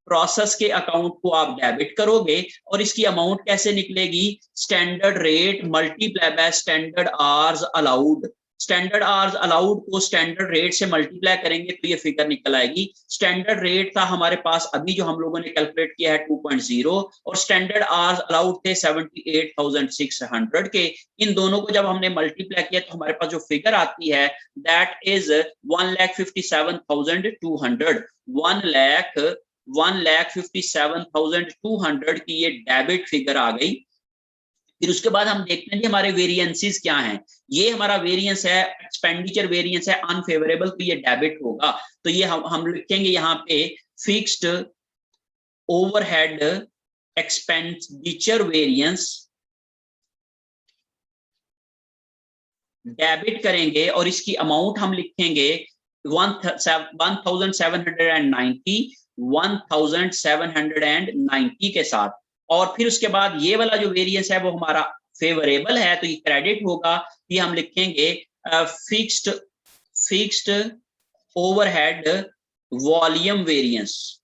प्रोसेस के अकाउंट को आप डेबिट करोगे, और इसकी अमाउंट कैसे निकलेगी, standard rate multiply by standard hours allowed. Standard hours allowed को स्टैंडर्ड रेट से मल्टीप्लाई करेंगे तो ये फिगर निकल आएगी। स्टैंडर्ड रेट था हमारे पास अभी जो हम लोगों ने कैलकुलेट किया है 2.0, और स्टैंडर्ड आवर्स अलाउड थे 78,600 के। इन दोनों को जब हमने मल्टीप्लाई किया तो हमारे पास जो फिगर आती है दैट इज 1,57,200। 1,57,200 की ये डेबिट फिगर आ गई। फिर उसके बाद हम देखते हैं कि हमारे वेरिएंसेस क्या हैं। ये हमारा वेरिएंस है, एक्सपेंडिचर वेरिएंस है अनफेवरेबल, तो ये डेबिट होगा। तो ये हम लिखेंगे यहाँ पे fixed overhead expenditure variance debit करेंगे, और इसकी अमाउंट हम लिखेंगे 1,790 के साथ। और फिर उसके बाद ये वाला जो वेरिएंस है वो हमारा फेवरेबल है, तो ये क्रेडिट होगा। ये हम लिखेंगे fixed overhead volume variance.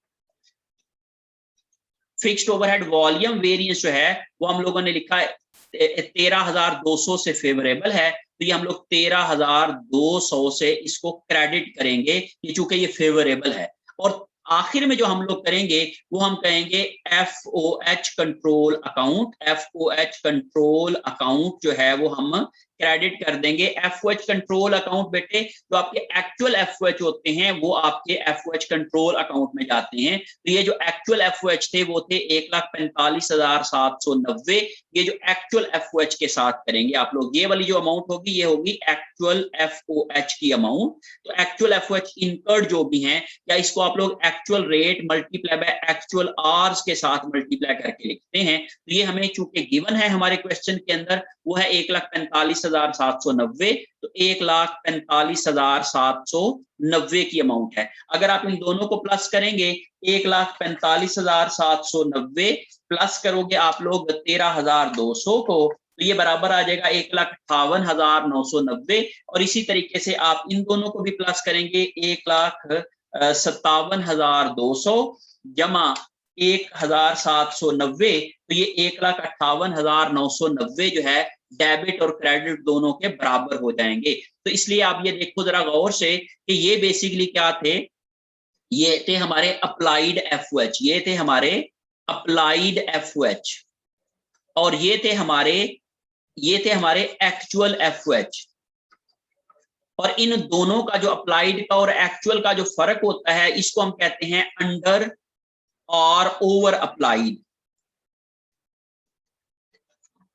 Fixed overhead volume variance जो है वो हम लोगों ने लिखा है 13,200 से फेवरेबल है, तो ये हम लोग 13,200 से इसको क्रेडिट करेंगे, ये चूंकि ये फेवरेबल है। और आखिर में जो हम लोग करेंगे वो हम कहेंगे FOH control account. FOH control account जो है वो हम क्रेडिट कर देंगे। FOH कंट्रोल अकाउंट बेटे जो आपके एक्चुअल FOH होते हैं वो आपके FOH कंट्रोल अकाउंट में जाते हैं। तो ये जो एक्चुअल FOH थे वो थे 1,45,790। ये जो एक्चुअल FOH के साथ करेंगे आप लोग, ये वाली जो अमाउंट होगी ये होगी एक्चुअल FOH की अमाउंट। तो एक्चुअल FOH इनकर्ड जो भी हैं, या इसको आप लोग actual rate multiply by actual hours के साथ मल्टीप्लाई करके लिखते हैं। तो ये हमें चूंकि गिवन है हमारे क्वेश्चन के अंदर वो है 1,45,790, तो 1,45,790 की अमाउंट है। अगर आप इन दोनों को प्लस करेंगे 1,45,790 प्लस करोगे आप लोग 13,200 को, तो ये बराबर आ जाएगा 1,58,990। और इसी तरीके से आप इन दोनों को भी प्लस करेंगे 1,57,200 जमा 1,790, तो ये 1,58,990 जो है डेबिट और क्रेडिट दोनों के बराबर हो जाएंगे। तो इसलिए आप ये देखो जरा गौर से कि ये बेसिकली क्या थे, ये थे हमारे अप्लाइड एफओएच, ये थे हमारे अप्लाइड एफओएच, और ये थे हमारे एक्चुअल एफओएच। और इन दोनों का जो अप्लाइड का और एक्चुअल का जो फर्क होता है, इसको हम कहते हैं अंडर और ओवर अप्लाइड,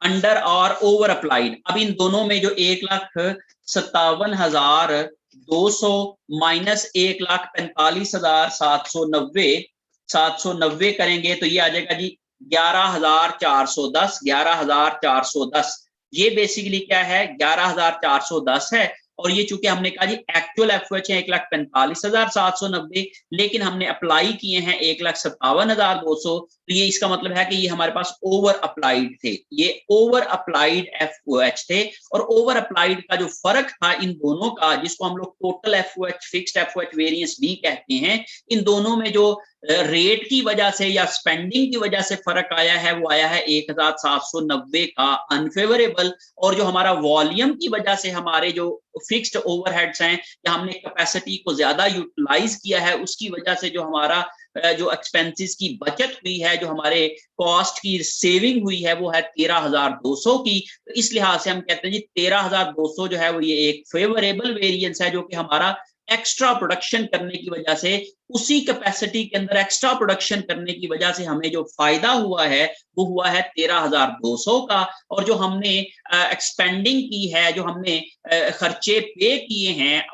अंडर और ओवर अप्लाइड। अब इन दोनों में जो 1,57,200 माइनस 1,45,790 790 करेंगे तो ये आ जाएगा जी 11,410, 11,410। ये बेसिकली क्या है, 11,410 है। और ये चूंकि हमने कहा जी एक्चुअल एफओएच है 1,45,790, लेकिन हमने अप्लाई किए हैं 1,57,200, तो ये इसका मतलब है कि ये हमारे पास ओवर अप्लाइड थे, ये ओवर अप्लाइड एफओएच थे। और ओवर अप्लाइड का जो फर्क था इन दोनों का, जिसको हम लोग total FOH, fixed FOH variance भी कहते हैं, इन दोनों में जो रेट की वजह से या स्पेंडिंग की वजह से फर्क आया है, वो आया है 1,790 का अनफेवरेबल। और जो हमारा वॉल्यूम की वजह से हमारे जो फिक्स्ड ओवरहेड्स हैं या हमने कैपेसिटी को ज्यादा यूटिलाइज किया है, उसकी वजह से जो हमारा जो एक्सपेंसेस की बचत हुई है, जो हमारे कॉस्ट की सेविंग हुई है, वो है 13,200 की। तो इस लिहाज से हम कहते हैं जी 13,200 जो है वो ये एक फेवरेबल वेरिएंस है, जो कि हमारा एक्स्ट्रा प्रोडक्शन करने की वजह से, उसी कैपेसिटी के अंदर एक्स्ट्रा प्रोडक्शन करने की वजह से हमें जो फायदा हुआ है वो हुआ है 13,200 का। और जो हमने एक्सपेंडिंग की है, जो हमने खर्चे पे किए हैं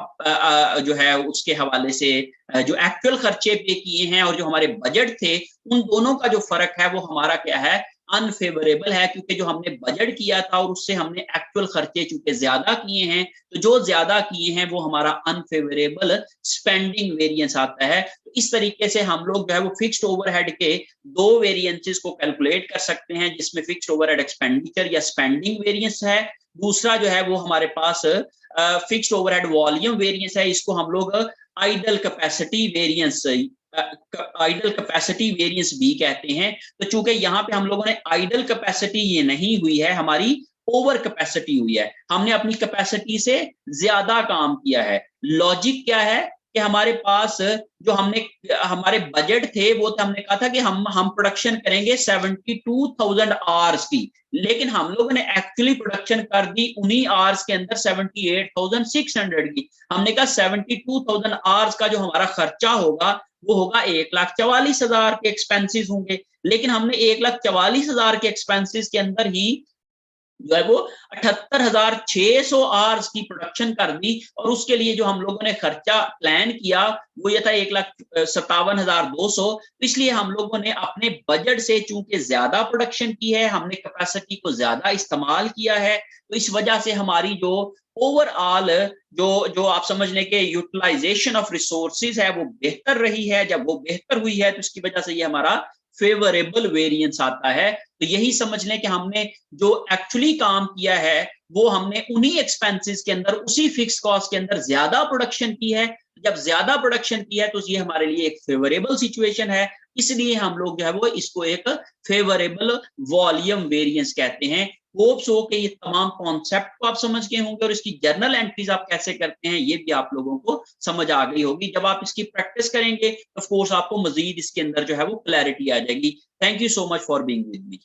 जो है उसके हवाले से, जो एक्चुअल खर्चे पे किए हैं और जो हमारे बजट थे, उन दोनों का जो फर्क है वो हमारा क्या है, अनफेवरेबल है। क्योंकि जो हमने बजट किया था और उससे हमने एक्चुअल खर्चे चूंकि ज्यादा किए हैं, तो जो ज्यादा किए हैं वो हमारा अनफेवरेबल स्पेंडिंग वेरिएंस आता है। तो इस तरीके से हम लोग जो है वो फिक्स्ड ओवरहेड के दो वेरिएंसेस को कैलकुलेट कर सकते हैं, जिसमें फिक्स्ड ओवरहेड एक्सपेंडिचर या स्पेंडिंग वेरिएंस है, दूसरा जो है वो हमारे पास फिक्स्ड ओवरहेड वॉल्यूम वेरिएंस है। इसको हम लोग idle capacity variance, idle capacity variance भी कहते हैं। तो चूंकि यहाँ पे हम लोगों ने आइडल कैपेसिटी ये नहीं हुई है, हमारी ओवर कैपेसिटी हुई है, हमने अपनी कैपेसिटी से ज्यादा काम किया है। लॉजिक क्या है कि हमारे पास जो हमारे बजट थे, वो तो हमने कहा था कि हम प्रोडक्शन करेंगे 72,000 आवर्स की, लेकिन हम लोगों ने एक्चुअली प्रोडक्शन कर दी उन्हीं आवर्स के अंदर 78,600 की। हमने कहा 72,000 आवर्स का जो हमारा खर्चा होगा वो होगा 1,44,000 के एक्सपेंसेस होंगे, लेकिन हमने 1,44,000 के एक्सपेंसेस के अंदर ही जो है वो 78,600 आवर्स की प्रोडक्शन कर दी। और उसके लिए जो हम लोगों ने खर्चा प्लान किया वो ये था 1,57,200। इसलिए हम लोगों ने अपने बजट से चूंकि ज्यादा प्रोडक्शन की है, हमने कैपेसिटी को ज्यादा इस्तेमाल किया है, तो इस वजह से हमारी जो ओवरऑल जो आप समझ लें कि यूटिलाइजेशन ऑफ रिसोर्सेज है वो बेहतर रही है। जब वो बेहतर हुई है तो इसकी वजह से ये हमारा फेवरेबल वेरिएंस आता है। तो यही समझ लें कि हमने जो एक्चुअली काम किया है वो हमने उन्हीं एक्सपेंसेस के अंदर, उसी फिक्स कॉस्ट के अंदर ज्यादा प्रोडक्शन की है। जब ज्यादा प्रोडक्शन की है तो ये हमारे लिए एक फेवरेबल सिचुएशन है, इसलिए हम लोग जो है वो इसको एक फेवरेबल वॉल्यूम वेरिएंस कहते हैं। होप्स हो कि ये तमाम कॉन्सेप्ट को आप समझ गए होंगे और इसकी जर्नल एंट्रीज आप कैसे करते हैं ये भी आप लोगों को समझ आ गई होगी। जब आप इसकी प्रैक्टिस करेंगे ऑफ कोर्स आपको मजीद इसके अंदर जो है वो क्लैरिटी आ जाएगी। Thank you so much for being with me.